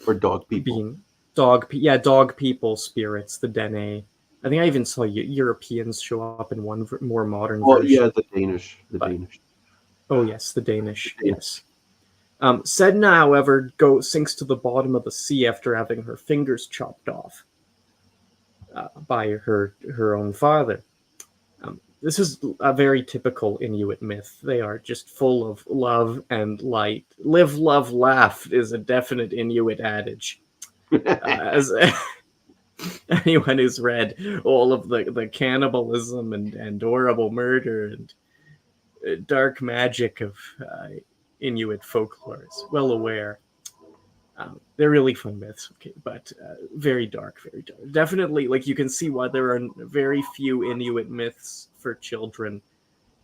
Or dog people. Being dog people spirits, the Dene. I think I even saw Europeans show up in one more modern version. Yeah, the Danish. Danish. Oh yes, the Danish. Yes. Sedna, however, sinks to the bottom of the sea after having her fingers chopped off by her own father. This is a very typical Inuit myth. They are just full of love and light. Live, love, laugh is a definite Inuit adage. As anyone who's read all of the cannibalism and horrible murder and dark magic of Inuit folklore is well aware. They're really fun myths, okay, but very dark, very dark. Definitely, like, you can see why there are very few Inuit myths for children,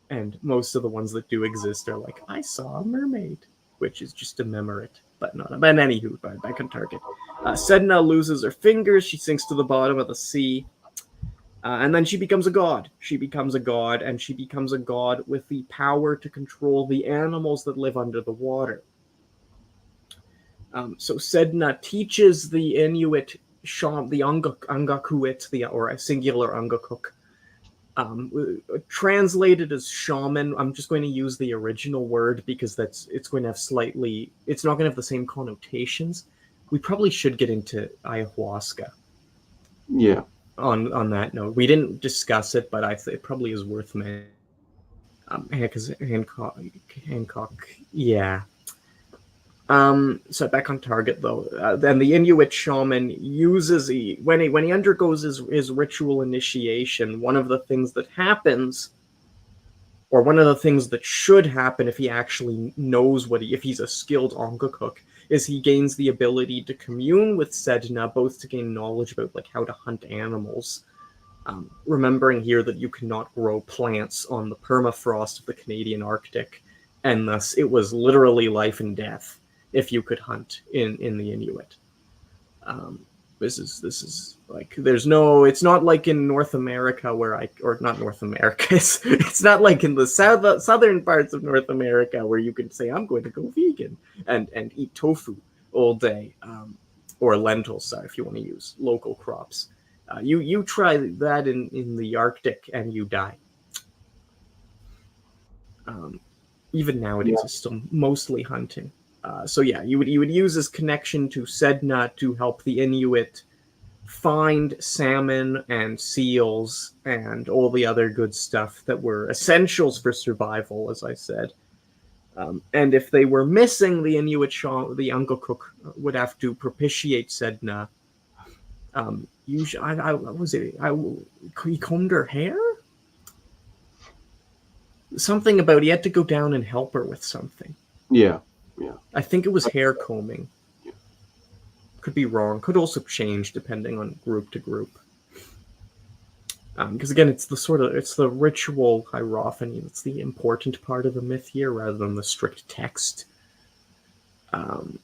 and most of the ones that do exist are like, I saw a mermaid, which is just a memorite, but not. But anywho, back on target. Sedna loses her fingers. She sinks to the bottom of the sea. And then she becomes a god. She becomes a god, and she becomes a god with the power to control the animals that live under the water. So Sedna teaches the Inuit the Ungakuit, or a singular Ungakuk, translated as shaman. I'm just going to use the original word because it's going to have it's not going to have the same connotations. We probably should get into ayahuasca. Yeah. On that note, we didn't discuss it, but it probably is worth mentioning. Because Hancock, yeah. So back on target though. Then the Inuit shaman uses when he undergoes his ritual initiation. One of the things that happens, or one of the things that should happen if he actually knows if he's a skilled Ongakuk, is he gains the ability to commune with Sedna, both to gain knowledge about like how to hunt animals. Remembering here that you cannot grow plants on the permafrost of the Canadian Arctic, and thus it was literally life and death if you could hunt in the Inuit. This is like, it's not like in North America or not North America. It's not like in the southern parts of North America where you can say, I'm going to go vegan and eat tofu all day, or lentils, if you want to use local crops. You try that in the Arctic and you die. Even nowadays, it's still mostly hunting. So yeah, you would use this connection to Sedna to help the Inuit find salmon and seals and all the other good stuff that were essentials for survival, as I said. And if they were missing, the Inuit the Ungakuk would have to propitiate Sedna. Usually, he combed her hair? Something about he had to go down and help her with something. Yeah. I think it was hair combing. Yeah. Could be wrong. Could also change depending on group to group. Because again, it's the ritual hierophany that's the important part of the myth here, rather than the strict text. And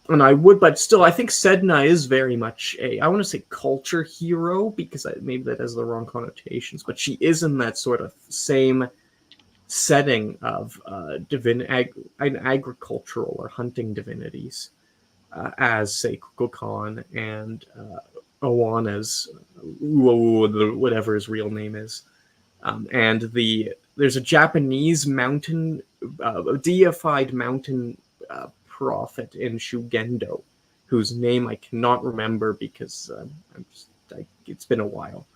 I think Sedna is very much I want to say culture hero, because maybe that has the wrong connotations, but she is in that sort of same setting of agricultural or hunting divinities. as, say, Kukulkan and Owana's, whatever his real name is. And there's a Japanese mountain, deified mountain prophet in Shugendo, whose name I cannot remember because it's been a while.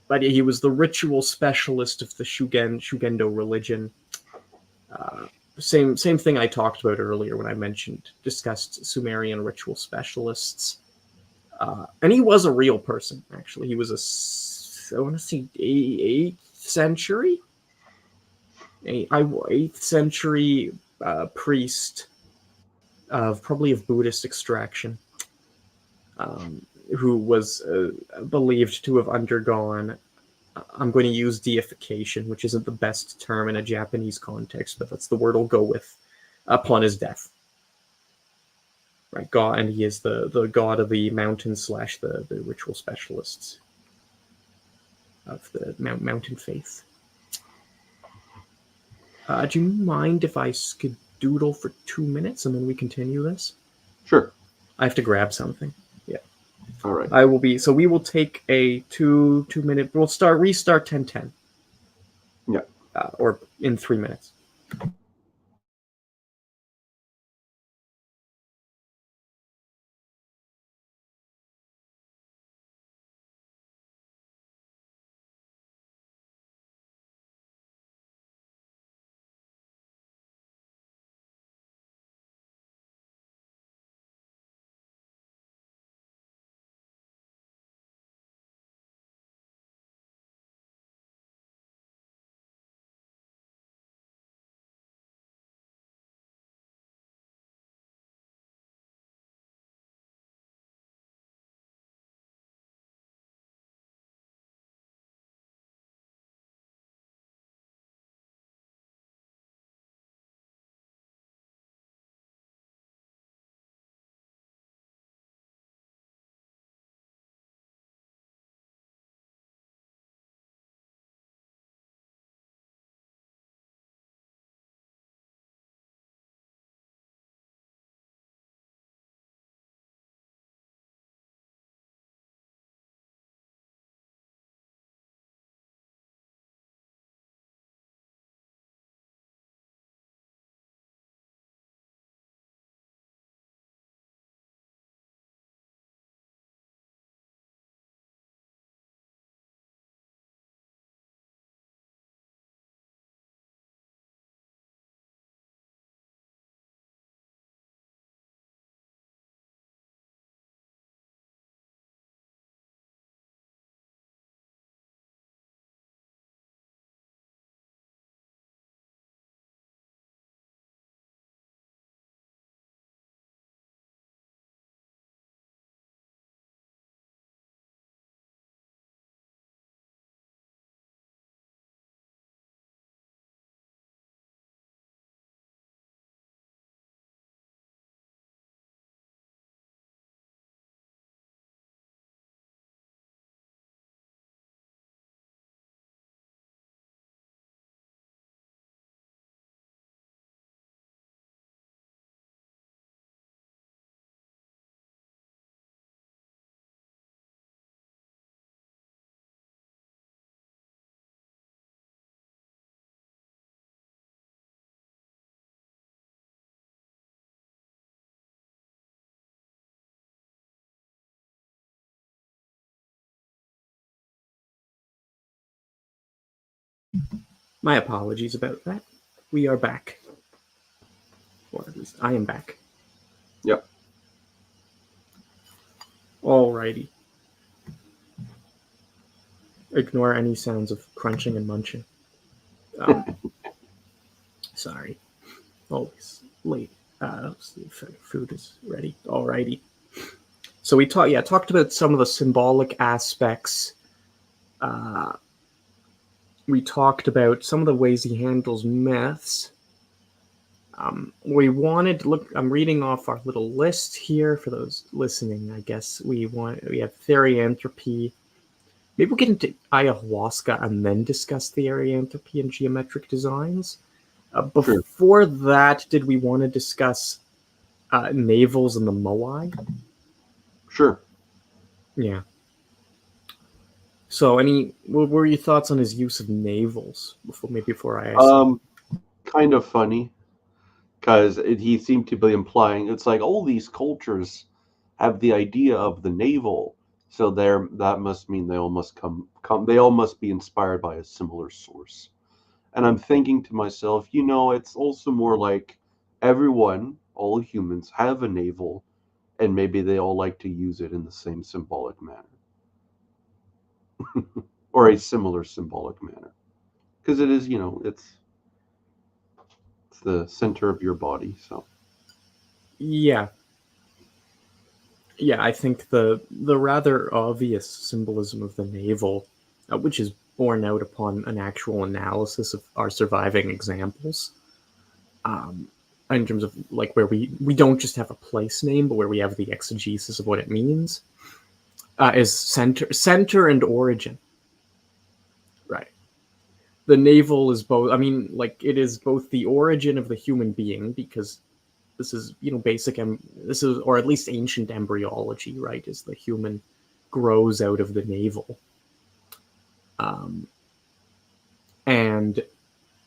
But he was the ritual specialist of the Shugendo religion. Same thing I talked about earlier when I discussed Sumerian ritual specialists. And he was a real person, actually. He was I want to say 8th century? 8th century priest probably of Buddhist extraction, who was believed to have undergone, I'm going to use deification, which isn't the best term in a Japanese context, but that's the word I'll go with, upon his death. Right, God, and he is the god of the mountains / the ritual specialists of the mountain faith. Do you mind if I skedoodle for 2 minutes and then we continue this? Sure. I have to grab something. Yeah. All right. We will take a 2 minute. We'll restart 10:10. Yeah. Or in 3 minutes. My apologies about that. We are back. Or at least I am back. Yep. Alrighty. Ignore any sounds of crunching and munching. Sorry. Always late. Food is ready. Alrighty. So we talked about some of the symbolic aspects. We talked about some of the ways he handles myths. We wanted to look. I'm reading off our little list here for those listening. I guess we have therianthropy. Maybe we'll get into ayahuasca and then discuss therianthropy and geometric designs. Before that, did we want to discuss navels and the moai. Sure. Yeah. So, what were your thoughts on his use of navels before I ask you? Kind of funny because he seemed to be implying it's like all these cultures have the idea of the navel, so that must mean they all must come they all must be inspired by a similar source. And I'm thinking to myself, it's also more like all humans have a navel, and maybe they all like to use it in the same symbolic manner or a similar symbolic manner. Because it is, it's the center of your body. So, Yeah, yeah. I think the rather obvious symbolism of the navel, which is borne out upon an actual analysis of our surviving examples, um, in terms of like where we don't just have a place name, but where we have the exegesis of what it means, is center and origin. Right. The navel is both. I mean, like it is both the origin of the human being because this is basic this is, or at least ancient embryology, right? Is the human grows out of the navel, and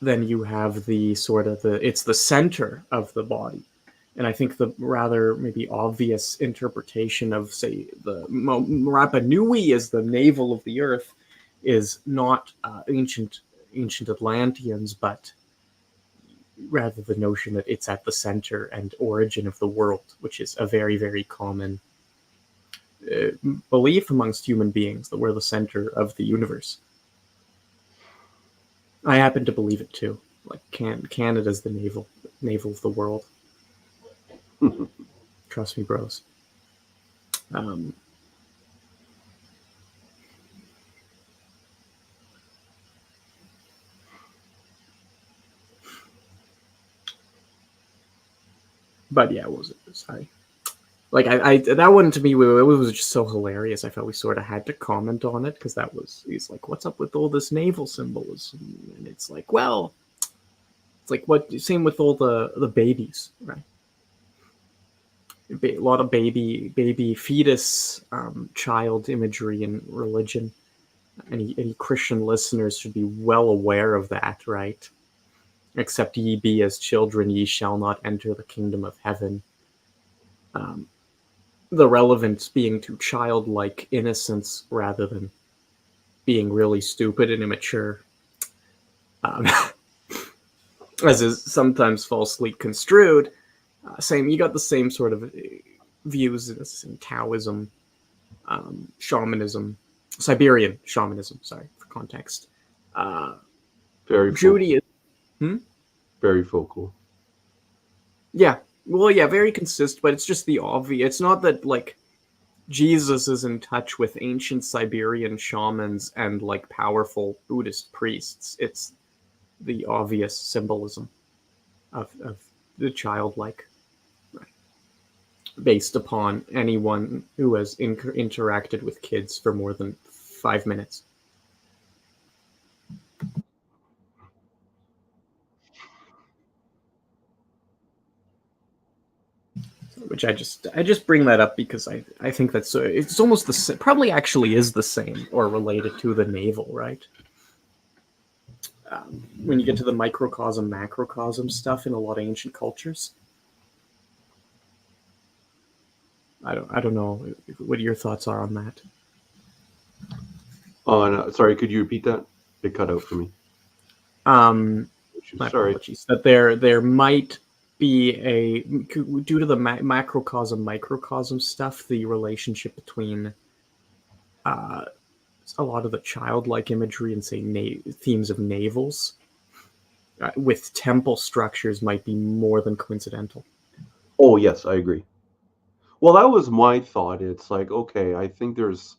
then you have the sort of it's the center of the body. And I think the rather maybe obvious interpretation of, say, the Rapa Nui as the navel of the earth is not ancient Atlanteans, but rather the notion that it's at the center and origin of the world, which is a very, very common belief amongst human beings, that we're the center of the universe. I happen to believe it too. Like Canada's the navel of the world. Trust me, bros. But yeah, what was it? Sorry. Like I that one to me, it was just so hilarious. I felt we sort of had to comment on it because he's like, "What's up with all this naval symbolism?" And it's like, well, it's like what same with all the babies, right? A lot of baby fetus child imagery in religion. Any Christian listeners should be well aware of that, right? Except ye be as children, ye shall not enter the kingdom of heaven. The relevance being to childlike innocence rather than being really stupid and immature, as is sometimes falsely construed. You got the same sort of views in Taoism, shamanism, Siberian shamanism. Sorry for context. very Judaism. very focal. Yeah. Well, yeah, very consistent, but it's just the obvious. It's not that like Jesus is in touch with ancient Siberian shamans and like powerful Buddhist priests. It's the obvious symbolism of the childlike, right? Based upon anyone who has interacted with kids for more than 5 minutes. Which I just bring that up because I think that's it's almost probably actually is the same or related to the navel, right? When you get to the microcosm macrocosm stuff in a lot of ancient cultures. I don't know what your thoughts are on that. Oh, no, sorry, could you repeat that? It cut out for me. My Sorry. apologies. That there might be due to the macrocosm microcosm stuff, the relationship between a lot of the childlike imagery and say themes of navels with temple structures might be more than coincidental. Oh, yes, I agree. Well, that was my thought. It's like, okay, I think there's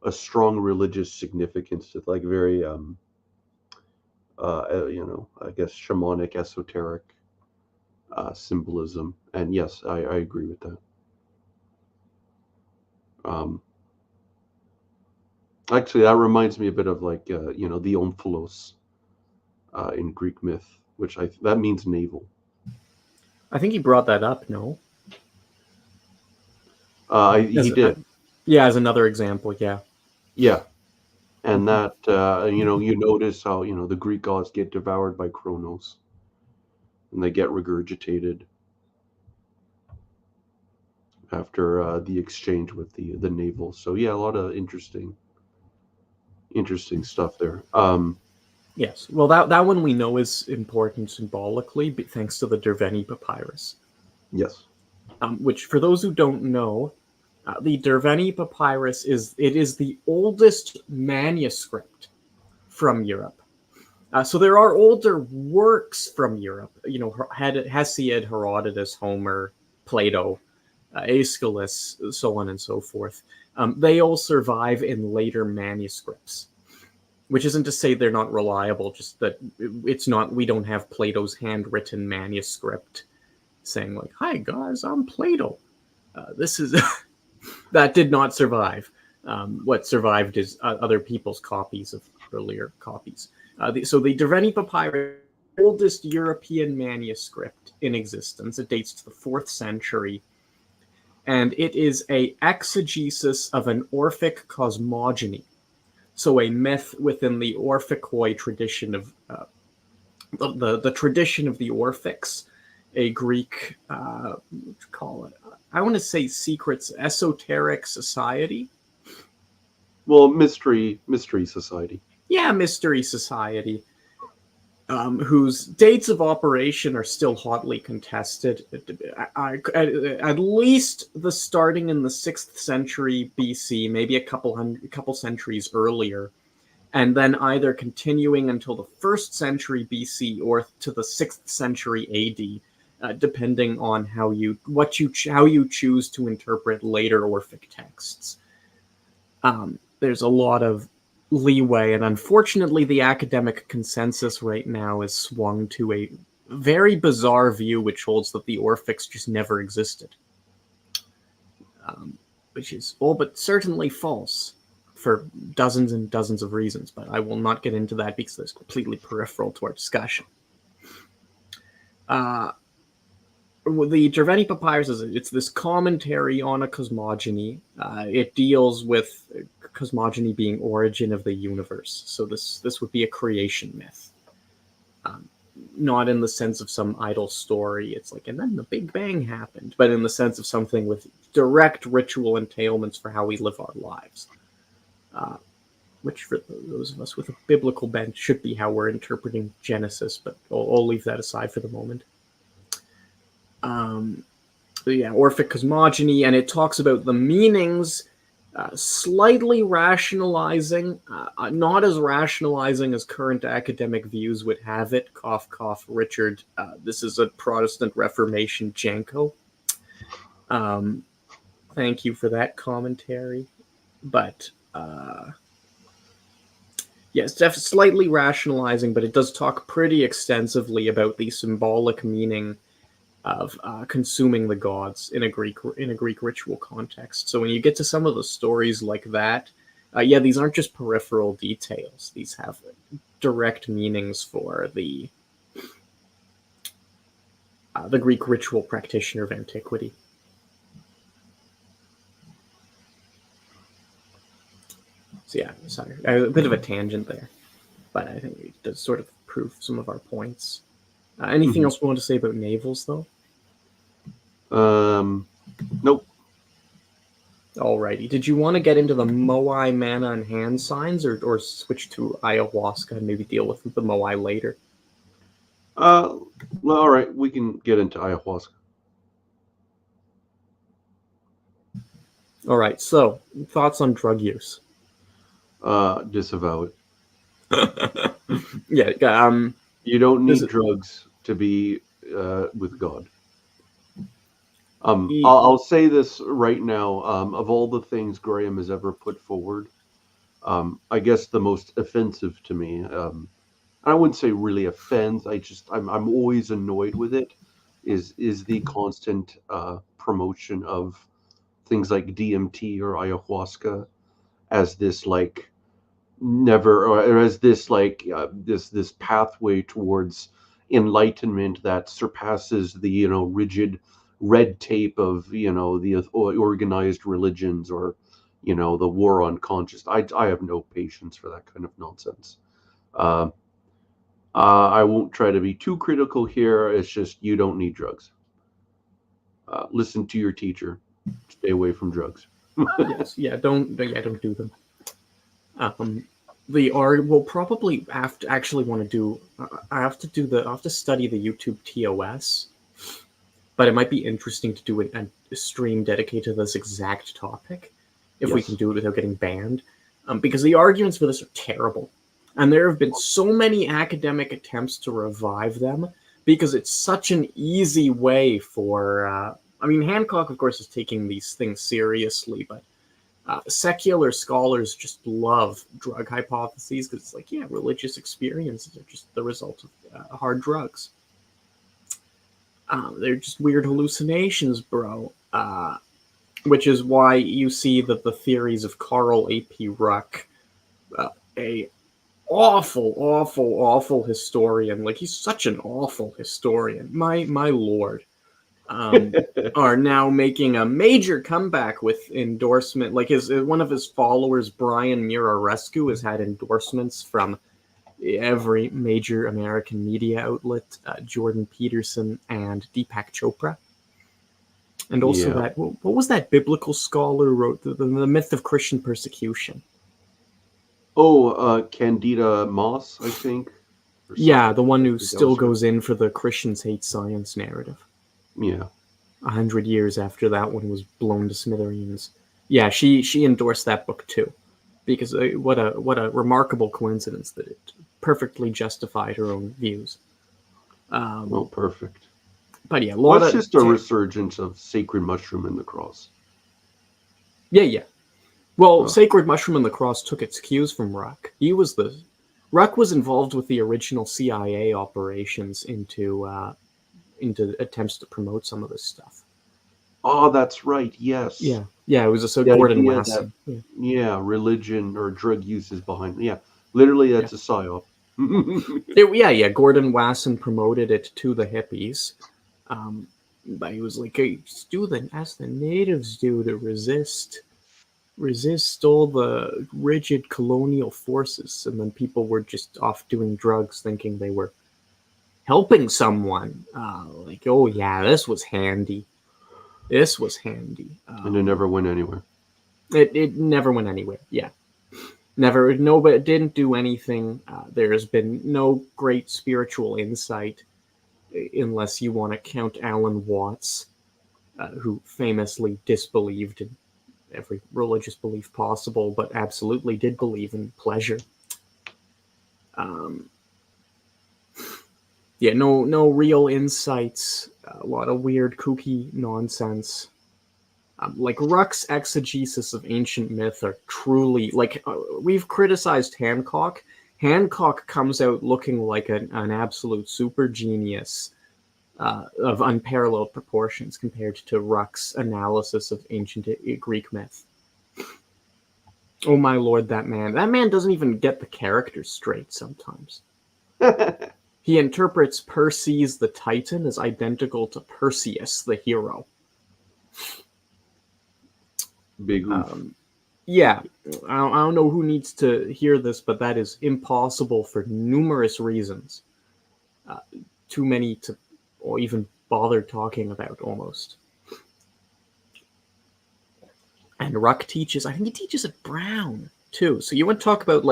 a strong religious significance to like very, I guess shamanic, esoteric symbolism. And yes, I agree with that. Actually, that reminds me a bit of like, the omphalos in Greek myth, which that means navel. I think he brought that up. No. He did. Yeah, as another example, yeah. Yeah. And Mhm. that, you notice how, the Greek gods get devoured by Kronos and they get regurgitated after the exchange with the navel. So yeah, a lot of interesting stuff there. Yes. Well, that one we know is important symbolically, thanks to the Derveni papyrus. Yes. Which, for those who don't know, the Derveni papyrus is the oldest manuscript from Europe. So there are older works from Europe. Hesiod, Herodotus, Homer, Plato, Aeschylus, so on and so forth. They all survive in later manuscripts, which isn't to say they're not reliable. Just that it's not. We don't have Plato's handwritten manuscript saying like, "Hi guys, I'm Plato." This is that did not survive. What survived is other people's copies of earlier copies. So the Derveni papyrus, oldest European manuscript in existence. It dates to the 4th century, and it is a exegesis of an Orphic cosmogony. So a myth within the Orphicoi tradition of the tradition of the Orphics, a Greek, what you call it? I want to say secrets, esoteric society. Well, mystery society. Yeah, mystery society, whose dates of operation are still hotly contested. At least the starting in the 6th century BC, maybe a couple centuries earlier, and then either continuing until the 1st century BC or to the 6th century AD. Depending on how you choose to interpret later Orphic texts. There's a lot of leeway, and unfortunately, the academic consensus right now is swung to a very bizarre view, which holds that the Orphics just never existed, which is all but certainly false for dozens and dozens of reasons. But I will not get into that because it's completely peripheral to our discussion. The Derveni Papyrus it's this commentary on a cosmogony. It deals with cosmogony being origin of the universe. So this would be a creation myth, not in the sense of some idle story. It's like, and then the Big Bang happened, but in the sense of something with direct ritual entailments for how we live our lives. Which for those of us with a biblical bent should be how we're interpreting Genesis, but I'll leave that aside for the moment. Orphic cosmogony, and it talks about the meanings, slightly rationalizing, not as rationalizing as current academic views would have it. Cough, cough, Richard. This is a Protestant Reformation Janko. Thank you for that commentary. But, yes, slightly rationalizing, but it does talk pretty extensively about the symbolic meaning of consuming the gods in a Greek ritual context. So when you get to some of the stories like that, these aren't just peripheral details. These have direct meanings for the Greek ritual practitioner of antiquity. So yeah, sorry, a bit of a tangent there, but I think it does sort of prove some of our points. Anything else we want to say about navels, though? Nope. Alrighty. Did you want to get into the Moai mana and hand signs, or switch to ayahuasca and maybe deal with the Moai later? Well, all right, we can get into ayahuasca. All right. So, thoughts on drug use? Disavow it. Yeah. You don't need drugs to be with God. I'll say this right now. Of all the things Graham has ever put forward, I guess the most offensive to me, I wouldn't say really offends. I'm always annoyed with it. Is the constant promotion of things like DMT or ayahuasca as this like never, or as this like this pathway towards enlightenment that surpasses the rigid red tape of the organized religions, or the war on conscience. I have no patience for that kind of nonsense. Uh, I won't try to be too critical here. It's just you don't need drugs. Listen to your teacher. Stay away from drugs. Yes, don't do them. We'll probably have to actually want to do. I have to study the YouTube TOS, but it might be interesting to do a stream dedicated to this exact topic, if we can do it without getting banned, because the arguments for this are terrible, and there have been so many academic attempts to revive them because it's such an easy way for. I mean, Hancock, of course, is taking these things seriously, but secular scholars just love drug hypotheses because it's like, yeah, religious experiences are just the result of hard drugs. They're just weird hallucinations, bro. Which is why you see that the theories of Carl A.P. Ruck, a awful historian, like he's such an awful historian, my lord, are now making a major comeback with endorsement. Like one of his followers, Brian Murarescu, has had endorsements from every major American media outlet, Jordan Peterson and Deepak Chopra. And also what was that biblical scholar who wrote the myth of Christian persecution? Candida Moss, I think. Yeah, the one who still goes in for the Christians hate science narrative. Yeah. 100 years after that one was blown to smithereens. Yeah, she endorsed that book too, because what a remarkable coincidence that it perfectly justified her own views. Well, perfect. But yeah, it's just a resurgence of Sacred Mushroom and the Cross. Yeah. Well, Sacred Mushroom and the Cross took its cues from Ruck. Ruck was involved with the original CIA operations into attempts to promote some of this stuff. Oh, that's right. Yes. Yeah. It was Gordon Wasson. Religion or drug use is behind. Yeah, literally, that's a psyop. Gordon Wasson promoted it to the hippies. But he was like, hey, ask the natives do to resist all the rigid colonial forces. And then people were just off doing drugs thinking they were helping someone. Like, oh yeah, this was handy. And it never went anywhere. It never went anywhere. Yeah. Never. Nobody didn't do anything. There's been no great spiritual insight, unless you want to count Alan Watts, who famously disbelieved in every religious belief possible, but absolutely did believe in pleasure. No real insights. A lot of weird, kooky nonsense. Like Ruck's exegesis of ancient myth are truly we've criticized Hancock. Hancock comes out looking like an absolute super genius of unparalleled proportions compared to Ruck's analysis of ancient Greek myth. Oh my lord, that man doesn't even get the characters straight sometimes. He interprets Perseus the Titan as identical to Perseus the hero. Big oof. Yeah, I don't know who needs to hear this, but that is impossible for numerous reasons. Too many to or even bother talking about, almost. And Ruck teaches, I think he teaches at Brown, too. So you want to talk about,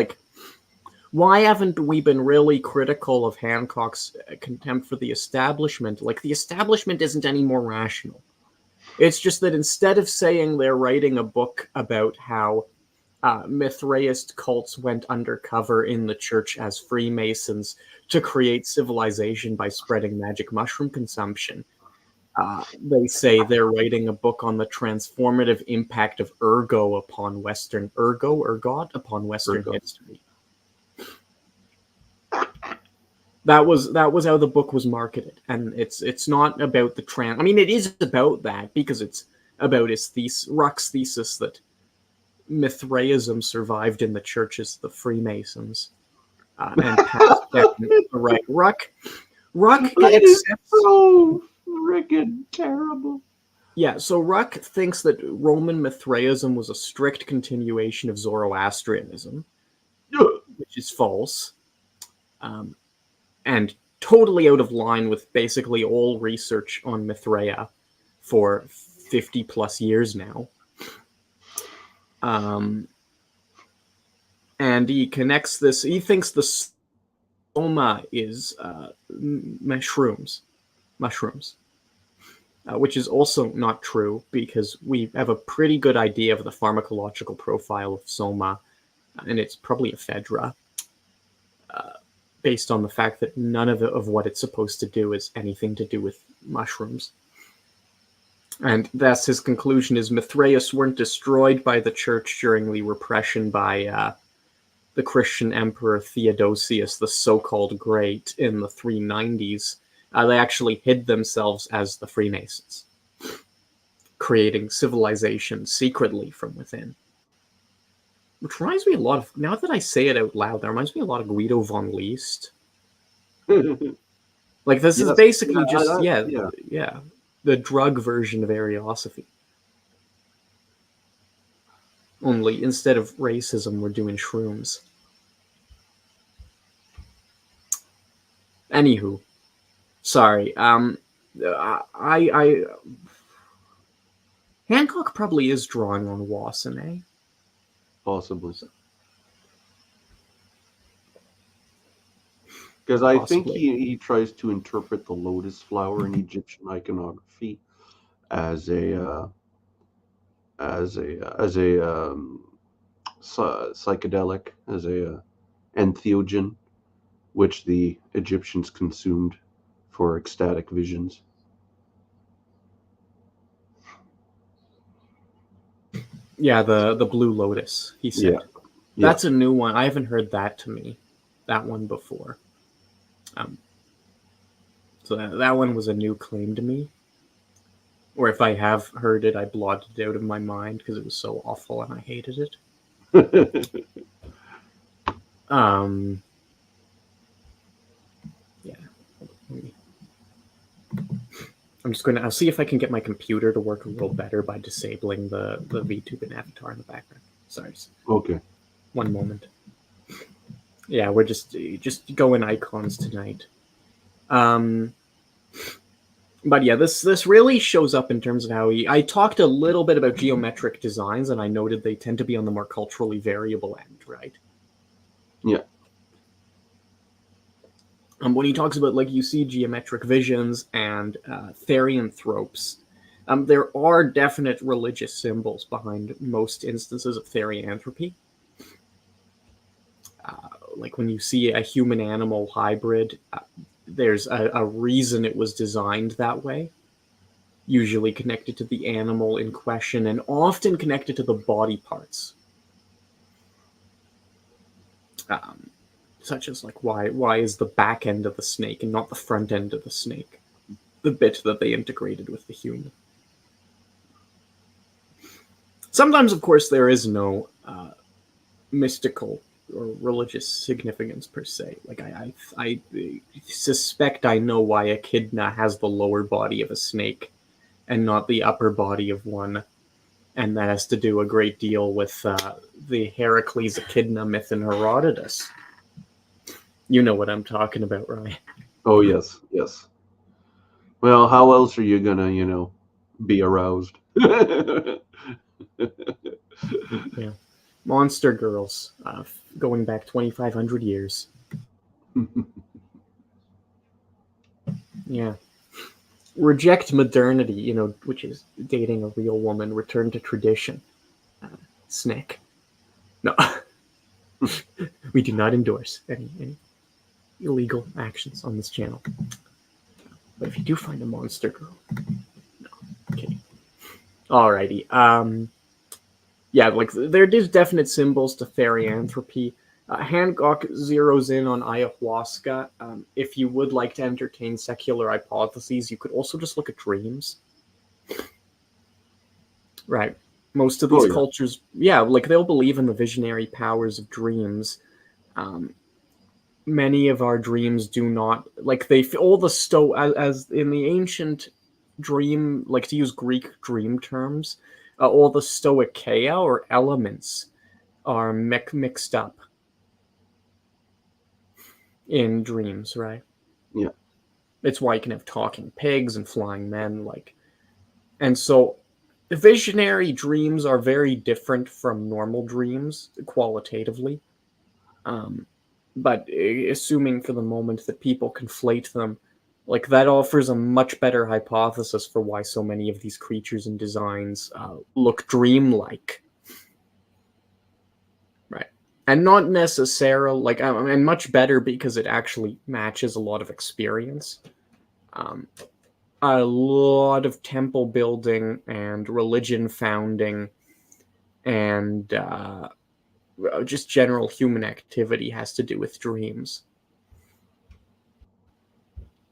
why haven't we been really critical of Hancock's contempt for the establishment? The establishment isn't any more rational. It's just that instead of saying they're writing a book about how Mithraist cults went undercover in the church as Freemasons to create civilization by spreading magic mushroom consumption, they say they're writing a book on the transformative impact of ergot upon Western history. That was how the book was marketed, and it's not about the I mean, it is about that because it's about Ruck's thesis that Mithraism survived in the churches of the Freemasons, and passed down. Right, Ruck accepts. So Friggin' terrible. Yeah, so Ruck thinks that Roman Mithraism was a strict continuation of Zoroastrianism, which is false, and totally out of line with basically all research on Mithraea for 50 plus years now. And he connects this, he thinks the soma is mushrooms, which is also not true because we have a pretty good idea of the pharmacological profile of soma, and it's probably ephedra, based on the fact that none of what it's supposed to do is anything to do with mushrooms. And thus his conclusion is Mithraeus weren't destroyed by the church during the repression by the Christian emperor Theodosius, the so-called Great, in the 390s. They actually hid themselves as the Freemasons, creating civilization secretly from within. Which reminds me a lot of, now that I say it out loud, that reminds me a lot of Guido von List. Like, this is basically the drug version of Ariosophy. Only instead of racism, we're doing shrooms. Anywho, sorry. Hancock probably is drawing on Wasson, Possibly. Because I think he tries to interpret the lotus flower in Egyptian iconography as a psychedelic, as a entheogen, which the Egyptians consumed for ecstatic visions. Yeah, the blue lotus, he said. Yeah. That's a new one. I haven't heard that one before. So that one was a new claim to me. Or if I have heard it, I blotted it out of my mind because it was so awful and I hated it. Yeah. I'll see if I can get my computer to work a little better by disabling the VTube avatar in the background. Sorry. Okay. One moment. Yeah, we're just going icons tonight. But yeah, this really shows up in terms of how I talked a little bit about geometric designs, and I noted they tend to be on the more culturally variable end, right? Yeah. When he talks about, like, you see geometric visions and therianthropes, there are definite religious symbols behind most instances of therianthropy. Like when you see a human-animal hybrid, there's a reason it was designed that way, usually connected to the animal in question and often connected to the body parts. Such as, like, why is the back end of the snake and not the front end of the snake the bit that they integrated with the human? Sometimes, of course, there is no mystical or religious significance per se. Like, I suspect I know why echidna has the lower body of a snake and not the upper body of one, and that has to do a great deal with the Heracles echidna myth in Herodotus. You know what I'm talking about, Ryan. Oh, yes, yes. Well, how else are you gonna, be aroused? Yeah. Monster girls, going back 2,500 years. Yeah. Reject modernity, which is dating a real woman. Return to tradition. Snack. No. We do not endorse any illegal actions on this channel. But if you do find a monster girl, no, I'm kidding. Alrighty. Yeah, like, there is definite symbols to therianthropy. Hancock zeroes in on ayahuasca. If you would like to entertain secular hypotheses, you could also just look at dreams. Right. Most of these cultures, like, they'll believe in the visionary powers of dreams. Many of our dreams do not, like, as in the ancient dream, like to use Greek dream terms, all the stoicheia or elements are mixed up in dreams, right? Yeah. It's why you can have talking pigs and flying men, like, and so visionary dreams are very different from normal dreams qualitatively. But assuming for the moment that people conflate them, like that offers a much better hypothesis for why so many of these creatures and designs look dreamlike, right? And not necessarily like, and much better because it actually matches a lot of experience. A lot of temple building and religion founding and just general human activity has to do with dreams.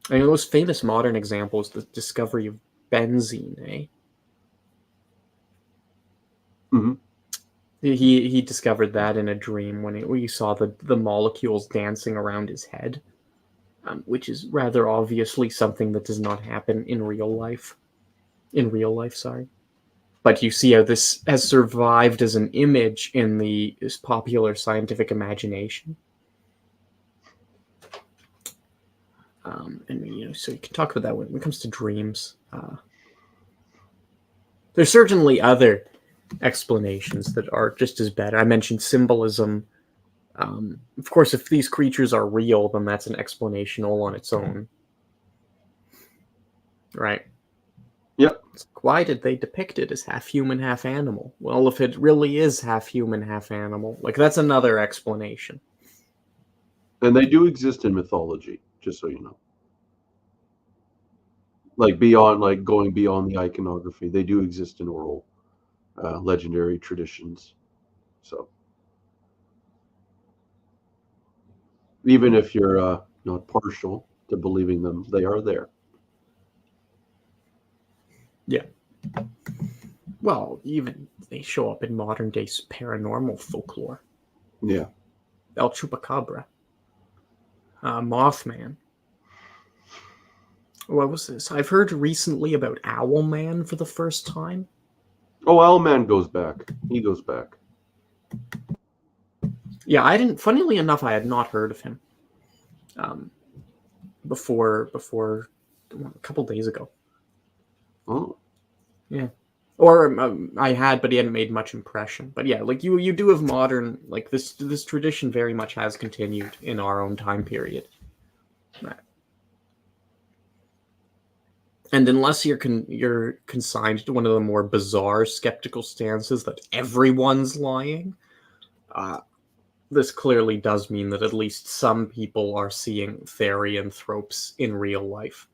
I mean, the most famous modern example is the discovery of benzene, eh? Mm-hmm. He discovered that in a dream when he saw the molecules dancing around his head, which is rather obviously something that does not happen in real life. In real life, sorry. But you see how this has survived as an image in the popular scientific imagination. And so you can talk about that when it comes to dreams. There's certainly other explanations that are just as bad. I mentioned symbolism. Of course, if these creatures are real, then that's an explanation all on its own. Right? Yep. Why did they depict it as half human, half animal? Well, if it really is half human, half animal, like that's another explanation. And they do exist in mythology, just so you know. Like beyond, like going beyond the iconography, they do exist in oral, legendary traditions. So even if you're not partial to believing them, they are there. Yeah. Well, even they show up in modern day paranormal folklore. Yeah. El Chupacabra, Mothman. What was this? I've heard recently about Owlman for the first time. Oh, Owlman goes back. He goes back. Yeah, I didn't. Funnily enough, I had not heard of him before a couple days ago. Oh. Yeah, or I had, but he hadn't made much impression. But yeah, like you do have modern, like this tradition very much has continued in our own time period. Right. And unless you're consigned to one of the more bizarre skeptical stances that everyone's lying, this clearly does mean that at least some people are seeing therianthropes in real life,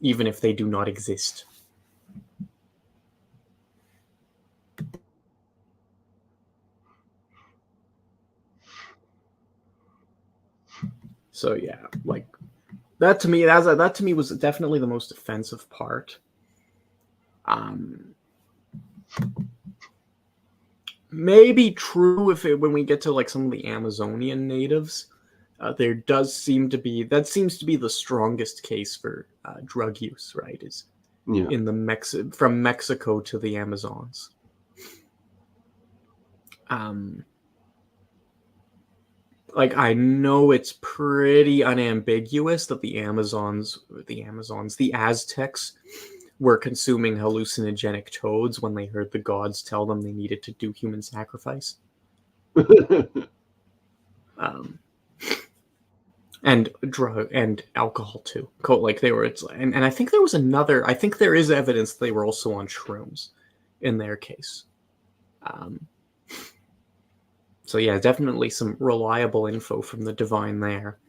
even if they do not exist. So yeah, like that to me was definitely the most offensive part. Maybe true when we get to like some of the Amazonian natives, there does seem to be the strongest case for drug use, right? Is Yeah. in the from Mexico to the Amazons. Like I know it's pretty unambiguous that the Aztecs were consuming hallucinogenic toads when they heard the gods tell them they needed to do human sacrifice. And drug and alcohol too. Like they were, and I think there was another. I think there is evidence they were also on shrooms, in their case. So yeah, definitely some reliable info from the divine there.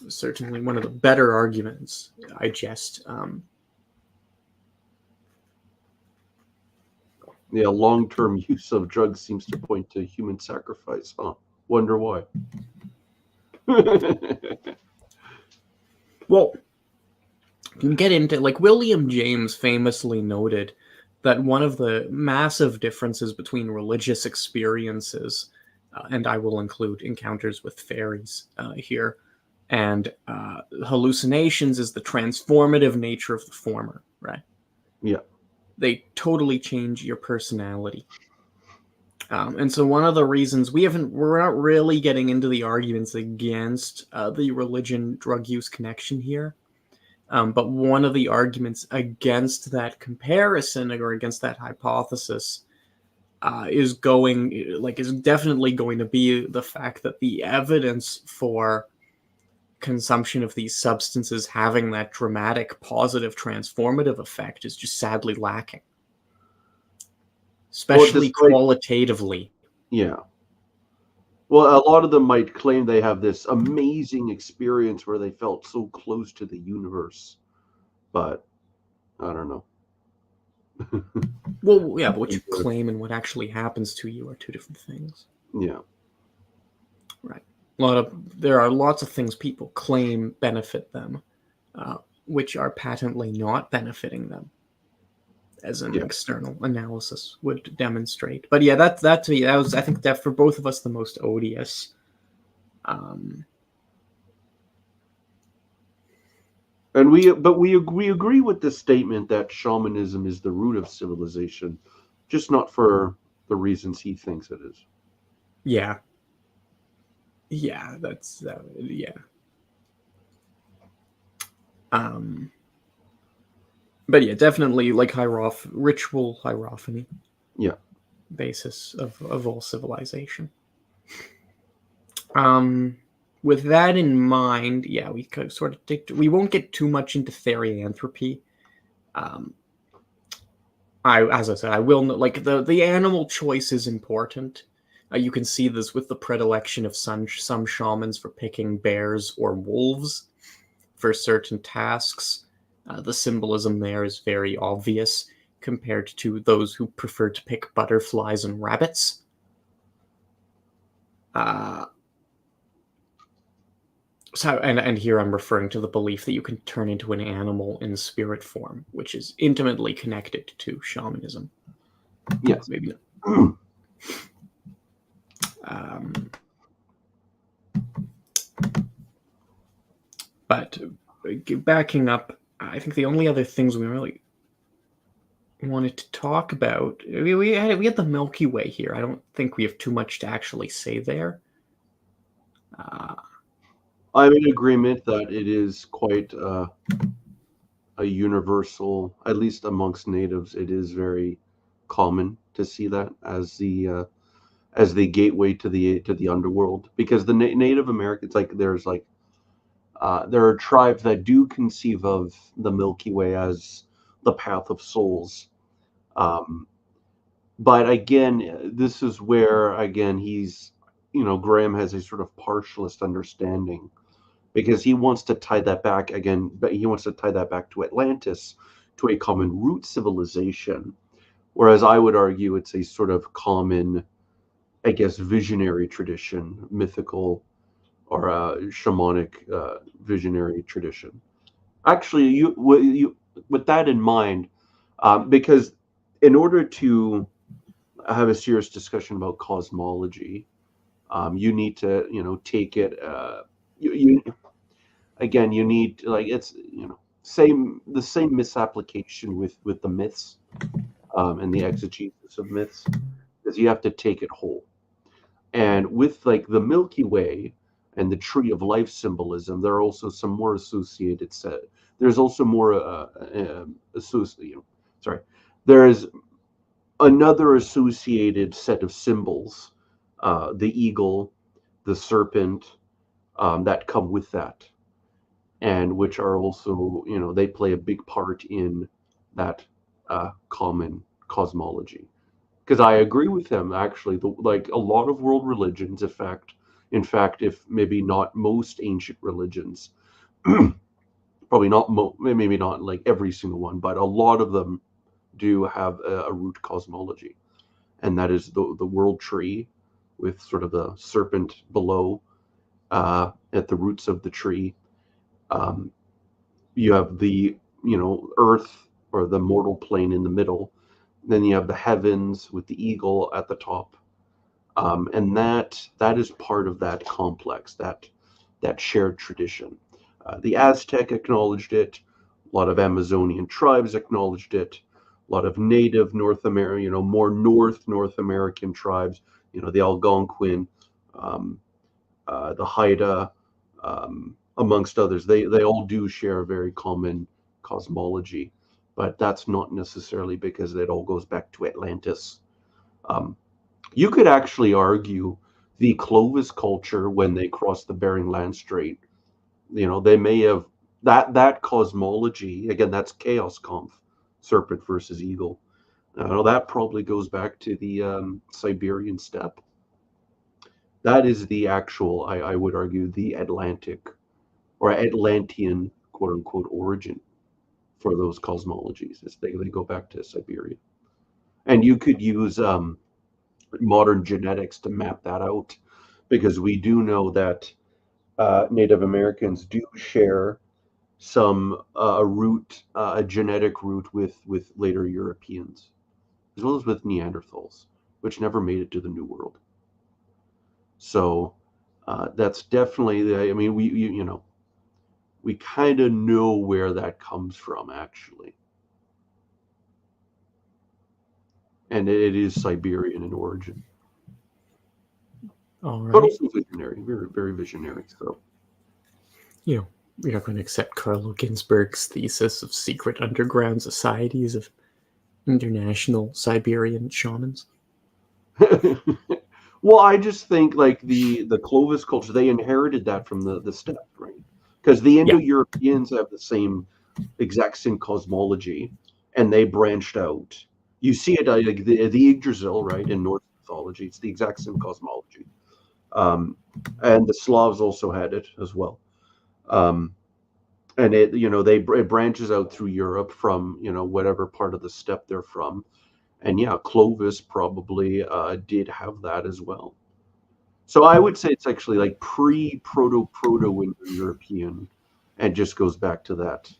Certainly one of the better arguments. I jest. Yeah, long-term use of drugs seems to point to human sacrifice, huh? Wonder why. Well, you can get into, like, William James famously noted that one of the massive differences between religious experiences, and I will include encounters with fairies here, and hallucinations is the transformative nature of the former, right? Yeah. They totally change your personality. And so one of the reasons we're not really getting into the arguments against the religion drug use connection here. But one of the arguments against that comparison or against that hypothesis is definitely going to be the fact that the evidence for consumption of these substances having that dramatic positive transformative effect is just sadly lacking, especially qualitatively. Yeah. Well, a lot of them might claim they have this amazing experience where they felt so close to the universe, but I don't know. Well, yeah, but what you claim and what actually happens to you are two different things. Yeah. Right. There are lots of things people claim benefit them, which are patently not benefiting them, as an external analysis would demonstrate. But yeah, that to me, that was, I think, that for both of us the most odious. And we agree with the statement that shamanism is the root of civilization, just not for the reasons he thinks it is. Yeah. Yeah, that's yeah. But yeah, definitely like ritual hierophany. Yeah. Basis of all civilization. With that in mind, yeah, we could sort of we won't get too much into therianthropy. As I said, I will not, like the animal choice is important. You can see this with the predilection of some shamans for picking bears or wolves for certain tasks. The symbolism there is very obvious compared to those who prefer to pick butterflies and rabbits. So, and here I'm referring to the belief that you can turn into an animal in spirit form, which is intimately connected to shamanism. Yes. Maybe not. But backing up, I think the only other things we really wanted to talk about, we had the Milky Way here. I don't think we have too much to actually say there. I'm in agreement that it is quite a universal, at least amongst natives. It is very common to see that as the gateway to the underworld, because the Native Americans, like there are tribes that do conceive of the Milky Way as the path of souls. But again, this is where again Graham has a sort of partialist understanding, because he wants to tie that back again, but he wants to tie that back to Atlantis, to a common root civilization, whereas I would argue it's a sort of common, I guess, visionary tradition, mythical or shamanic visionary tradition. Actually, with that in mind, because in order to have a serious discussion about cosmology, you need to take it. You need, like, it's the same misapplication with the myths and the exegesis of myths, is you have to take it whole. And with like the Milky Way and the tree of life symbolism, there are also some more associated set. There's also more associated. Sorry, there is another associated set of symbols, the eagle, the serpent, that come with that, and which are also, they play a big part in that common cosmology. Because I agree with him, actually, like a lot of world religions, in fact, if maybe not most ancient religions, probably not maybe not like every single one, but a lot of them do have a root cosmology, and that is the world tree, with sort of the serpent below, at the roots of the tree. You have the earth, or the mortal plane, in the middle. Then you have the heavens with the eagle at the top, and that is part of that complex, that that shared tradition. The Aztec acknowledged it. A lot of Amazonian tribes acknowledged it. A lot of native North American, more North American tribes, the Algonquin, the Haida, amongst others. They all do share a very common cosmology, but that's not necessarily because it all goes back to Atlantis. You could actually argue the Clovis culture, when they crossed the Bering Land Strait, they may have that cosmology. Again, that's chaos conf, serpent versus eagle. That probably goes back to the Siberian steppe. That is the actual, I would argue, the Atlantic or Atlantean, quote unquote, origin for those cosmologies. They go back to Siberia. And you could use modern genetics to map that out, because we do know that Native Americans do share some a genetic root with later Europeans, as well as with Neanderthals, which never made it to the New World. So that's definitely I mean, we kind of know where that comes from, actually, and it is Siberian in origin. All right. But also visionary, very, very visionary. So, we're not going to accept Carlo Ginzburg's thesis of secret underground societies of international Siberian shamans. well, I just think like the Clovis culture, they inherited that from the steppe, right? Because the Indo-Europeans have the exact same cosmology, and they branched out. You see it like the Yggdrasil, right, in Norse mythology. It's the exact same cosmology. And the Slavs also had it as well. And it branches out through Europe from, whatever part of the steppe they're from. And yeah, Clovis probably did have that as well. So I would say it's actually like proto-Indo-European, and just goes back to that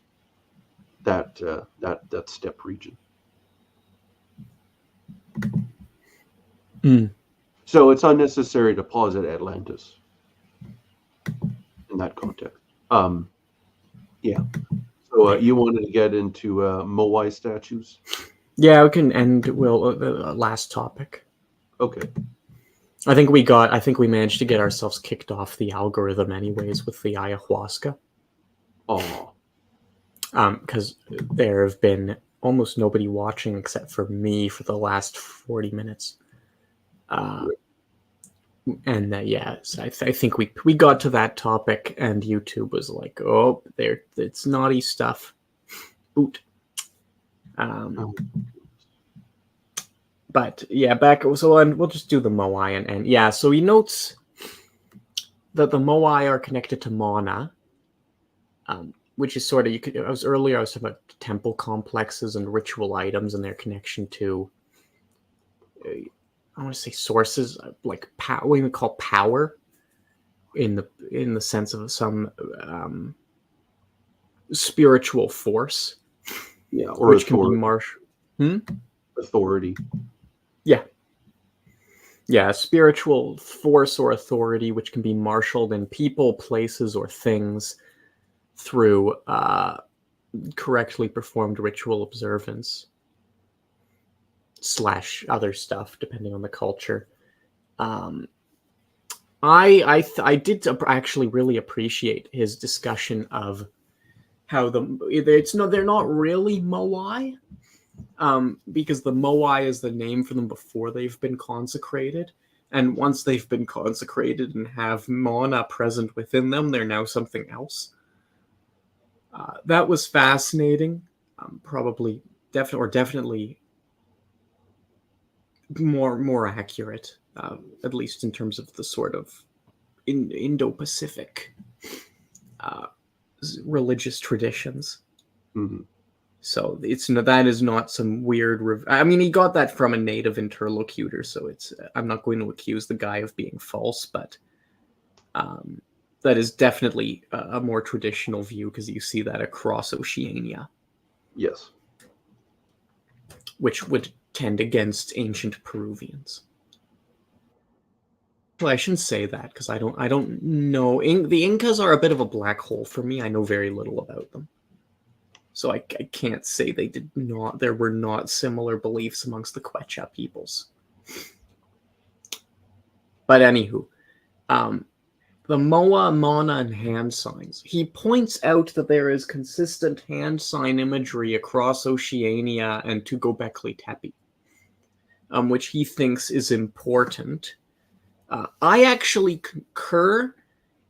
steppe region. So it's unnecessary to posit Atlantis in that context. Yeah. So you wanted to get into Moai statues? Yeah, we can end. Last topic. Okay. I think we managed to get ourselves kicked off the algorithm anyways with the ayahuasca. Oh. Because there have been almost nobody watching except for me for the last 40 minutes. And yes, I think we got to that topic, and YouTube was like, "Oh, it's naughty stuff." Boot. But yeah, back so, and we'll just do the Moai, and yeah. So he notes that the Moai are connected to Mana, which is sort of I was talking about temple complexes and ritual items and their connection to. I want to say sources like what we would call power, in the sense of some spiritual force. Yeah, or which authority. Can be authority. Yeah, spiritual force or authority, which can be marshaled in people, places, or things through correctly performed ritual observance / other stuff, depending on the culture. I did actually really appreciate his discussion of how they're not really Moai, because the Moai is the name for them before they've been consecrated, and once they've been consecrated and have Mana present within them, they're now something else. That was fascinating. Definitely more accurate, at least in terms of the sort of Indo-Pacific religious traditions. Mm-hmm. So that is not some weird. I mean, he got that from a native interlocutor, so I'm not going to accuse the guy of being false, but that is definitely a more traditional view, because you see that across Oceania. Yes. Which would tend against ancient Peruvians. Well, I shouldn't say that because I don't know. The Incas are a bit of a black hole for me. I know very little about them, so I can't say they did not. There were not similar beliefs amongst the Quechua peoples. But anywho, the Moa, Mana, and hand signs. He points out that there is consistent hand sign imagery across Oceania and to Göbekli Tepe, which he thinks is important. I actually concur,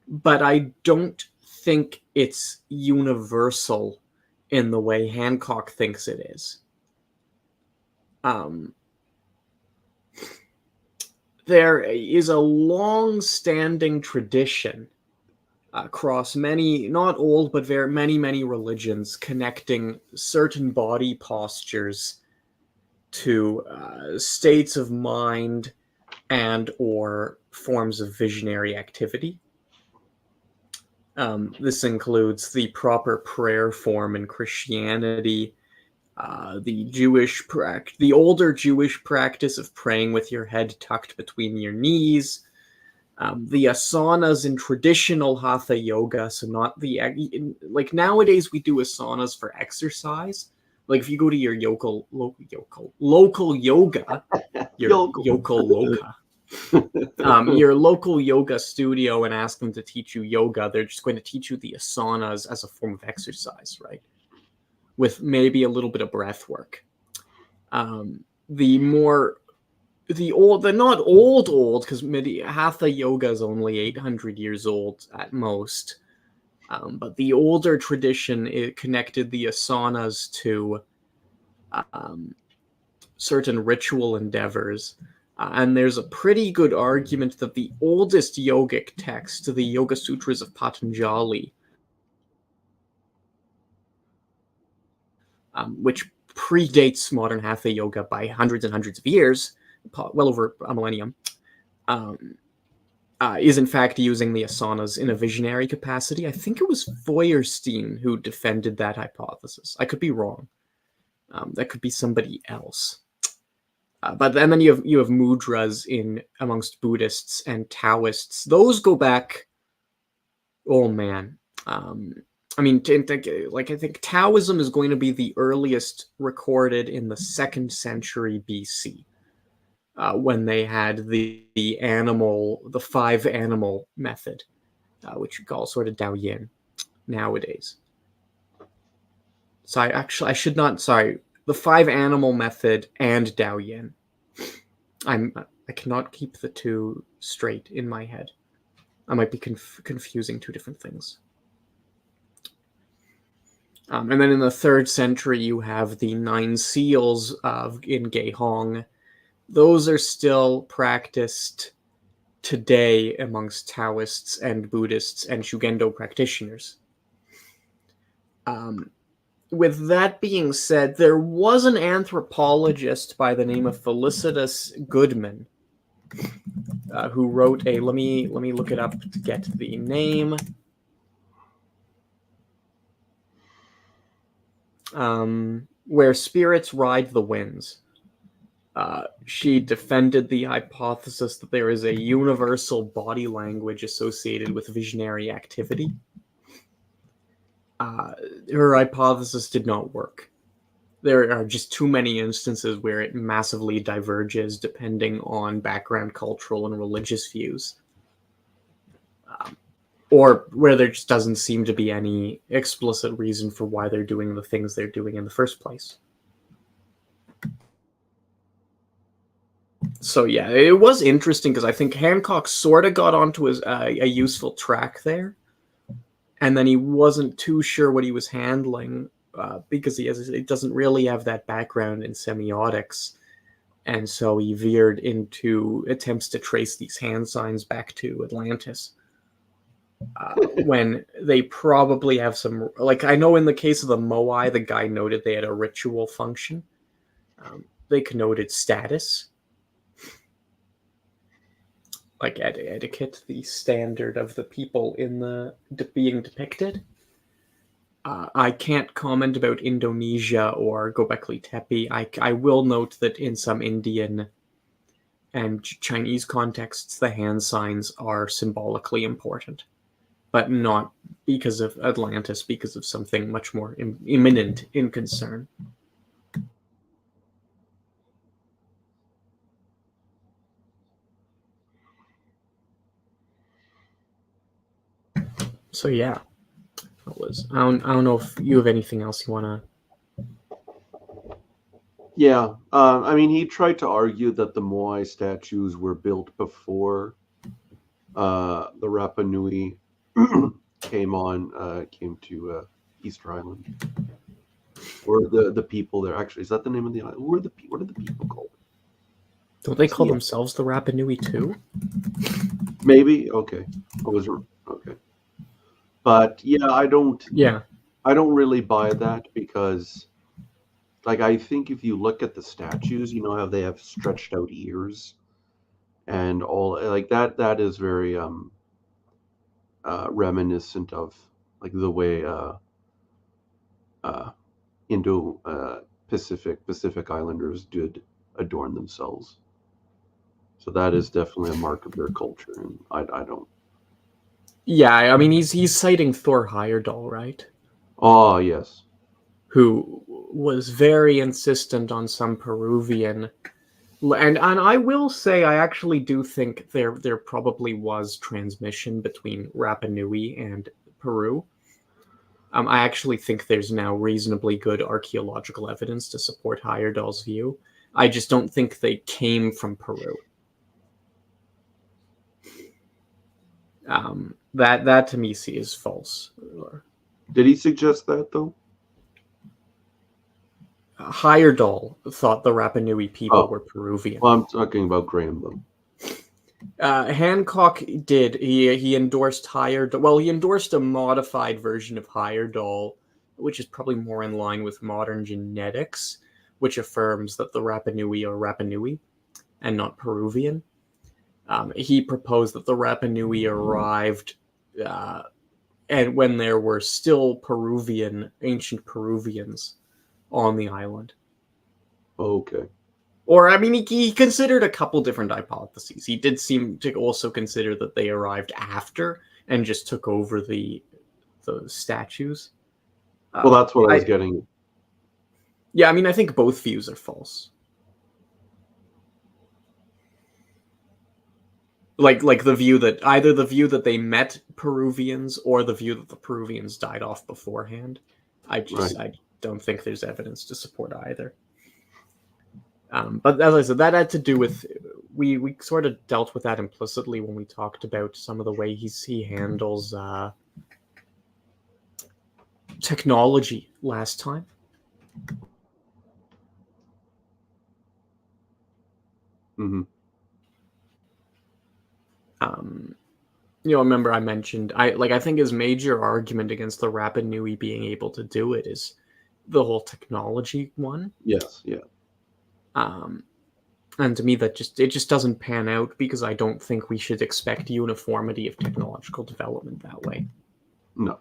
but I don't think it's universal in the way Hancock thinks it is. There is a long-standing tradition across many, not old, but many religions, connecting certain body postures to states of mind and or forms of visionary activity. This includes the proper prayer form in Christianity, the older Jewish practice of praying with your head tucked between your knees, the asanas in traditional hatha yoga, so not like nowadays we do asanas for exercise. Like if you go to your local yoga, your local yoga studio and ask them to teach you yoga, they're just going to teach you the asanas as a form of exercise, right? With maybe a little bit of breath work. The not old, because hatha yoga is only 800 years old at most. But the older tradition, it connected the asanas to certain ritual endeavors. And there's a pretty good argument that the oldest yogic text, the Yoga Sutras of Patanjali, which predates modern hatha yoga by hundreds and hundreds of years, well over a millennium, is in fact using the asanas in a visionary capacity. I think it was Feuerstein who defended that hypothesis. I could be wrong. That could be somebody else. But then you have mudras in amongst Buddhists and Taoists. Those go back. Oh man. I think Taoism is going to be the earliest recorded in the 2nd century BC, when they had the 5 animal method, which you call sort of Dao Yin nowadays. So I should not. Sorry, the 5 animal method and Dao Yin. I cannot keep the two straight in my head. I might be confusing two different things. And then in the 3rd century, you have the 9 seals in Geihong. Those are still practiced today amongst Taoists and Buddhists and Shugendo practitioners. With that being said, there was an anthropologist by the name of Felicitas Goodman who wrote a. Let me look it up to get the name. Where Spirits Ride the Winds. She defended the hypothesis that there is a universal body language associated with visionary activity. Her hypothesis did not work. There are just too many instances where it massively diverges depending on background, cultural, and religious views. Or where there just doesn't seem to be any explicit reason for why they're doing the things they're doing in the first place. So yeah, it was interesting because I think Hancock sort of got onto a useful track there, and then he wasn't too sure what he was handling because he doesn't really have that background in semiotics, and so he veered into attempts to trace these hand signs back to Atlantis. When they probably have some, like I know in the case of the Moai, the guy noted they had a ritual function. They connoted status, like etiquette, the standard of the people in the being depicted. I can't comment about Indonesia or Göbekli Tepe. I will note that in some Indian and Chinese contexts, the hand signs are symbolically important, but not because of Atlantis, because of something much more imminent in concern. So yeah, I don't know if you have anything else you want to. Yeah, I mean, he tried to argue that the Moai statues were built before the Rapa Nui came to Easter Island, or the people there. Actually, is that the name of the island? What are the people called? Don't they call themselves the Rapa Nui too? Maybe. Okay, I was okay, but yeah, I don't really buy that because, like, I think if you look at the statues, you know how they have stretched out ears and all like that. That is very reminiscent of like the way uh, Indo Pacific Islanders did adorn themselves. So that is definitely a mark of their culture, and I don't. Yeah, I mean he's citing Thor Heyerdahl, right? Oh yes, Who was very insistent on some Peruvian, and I will say I actually do think there probably was transmission between Rapa Nui and Peru. I actually think there's now reasonably good archaeological evidence to support Heyerdahl's view. I just don't think they came from Peru. That to me is false. did he suggest that though? Heyerdahl thought the Rapa Nui people were Peruvian. Well, I'm talking about Graham though. Hancock did. He endorsed Heyerdahl. Well, he endorsed a modified version of Heyerdahl, which is probably more in line with modern genetics, which affirms that the Rapa Nui are Rapa Nui and not Peruvian. He proposed that the Rapa Nui arrived and when there were still ancient Peruvians on the island. Okay. Or, I mean, he considered a couple different hypotheses. He did seem to also consider that they arrived after and just took over the statues. Well, that's what I was getting. Yeah, I mean, I think both views are false. Like the view that either the view that they met Peruvians or the view that the Peruvians died off beforehand. I don't think there's evidence to support either. But as I said, that had to do with we sort of dealt with that implicitly when we talked about some of the way he handles technology last time. Mm-hmm. Remember I mentioned I think his major argument against the Rapa Nui being able to do it is the whole technology one. Yes, yeah. And to me, it just doesn't pan out because I don't think we should expect uniformity of technological development that way. No.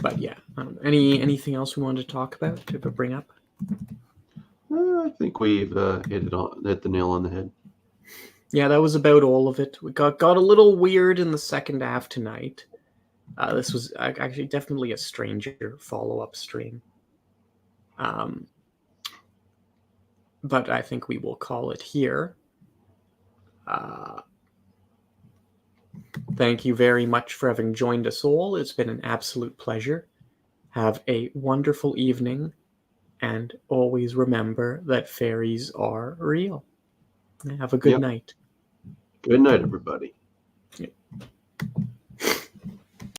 But yeah, anything else we wanted to talk about to bring up? I think we've hit the nail on the head. Yeah, that was about all of it. We got a little weird in the second half tonight. This was actually definitely a stranger follow-up stream. But I think we will call it here. Thank you very much for having joined us all. It's been an absolute pleasure. Have a wonderful evening, and always remember that fairies are real. Have a good night. Good night, everybody. Yeah.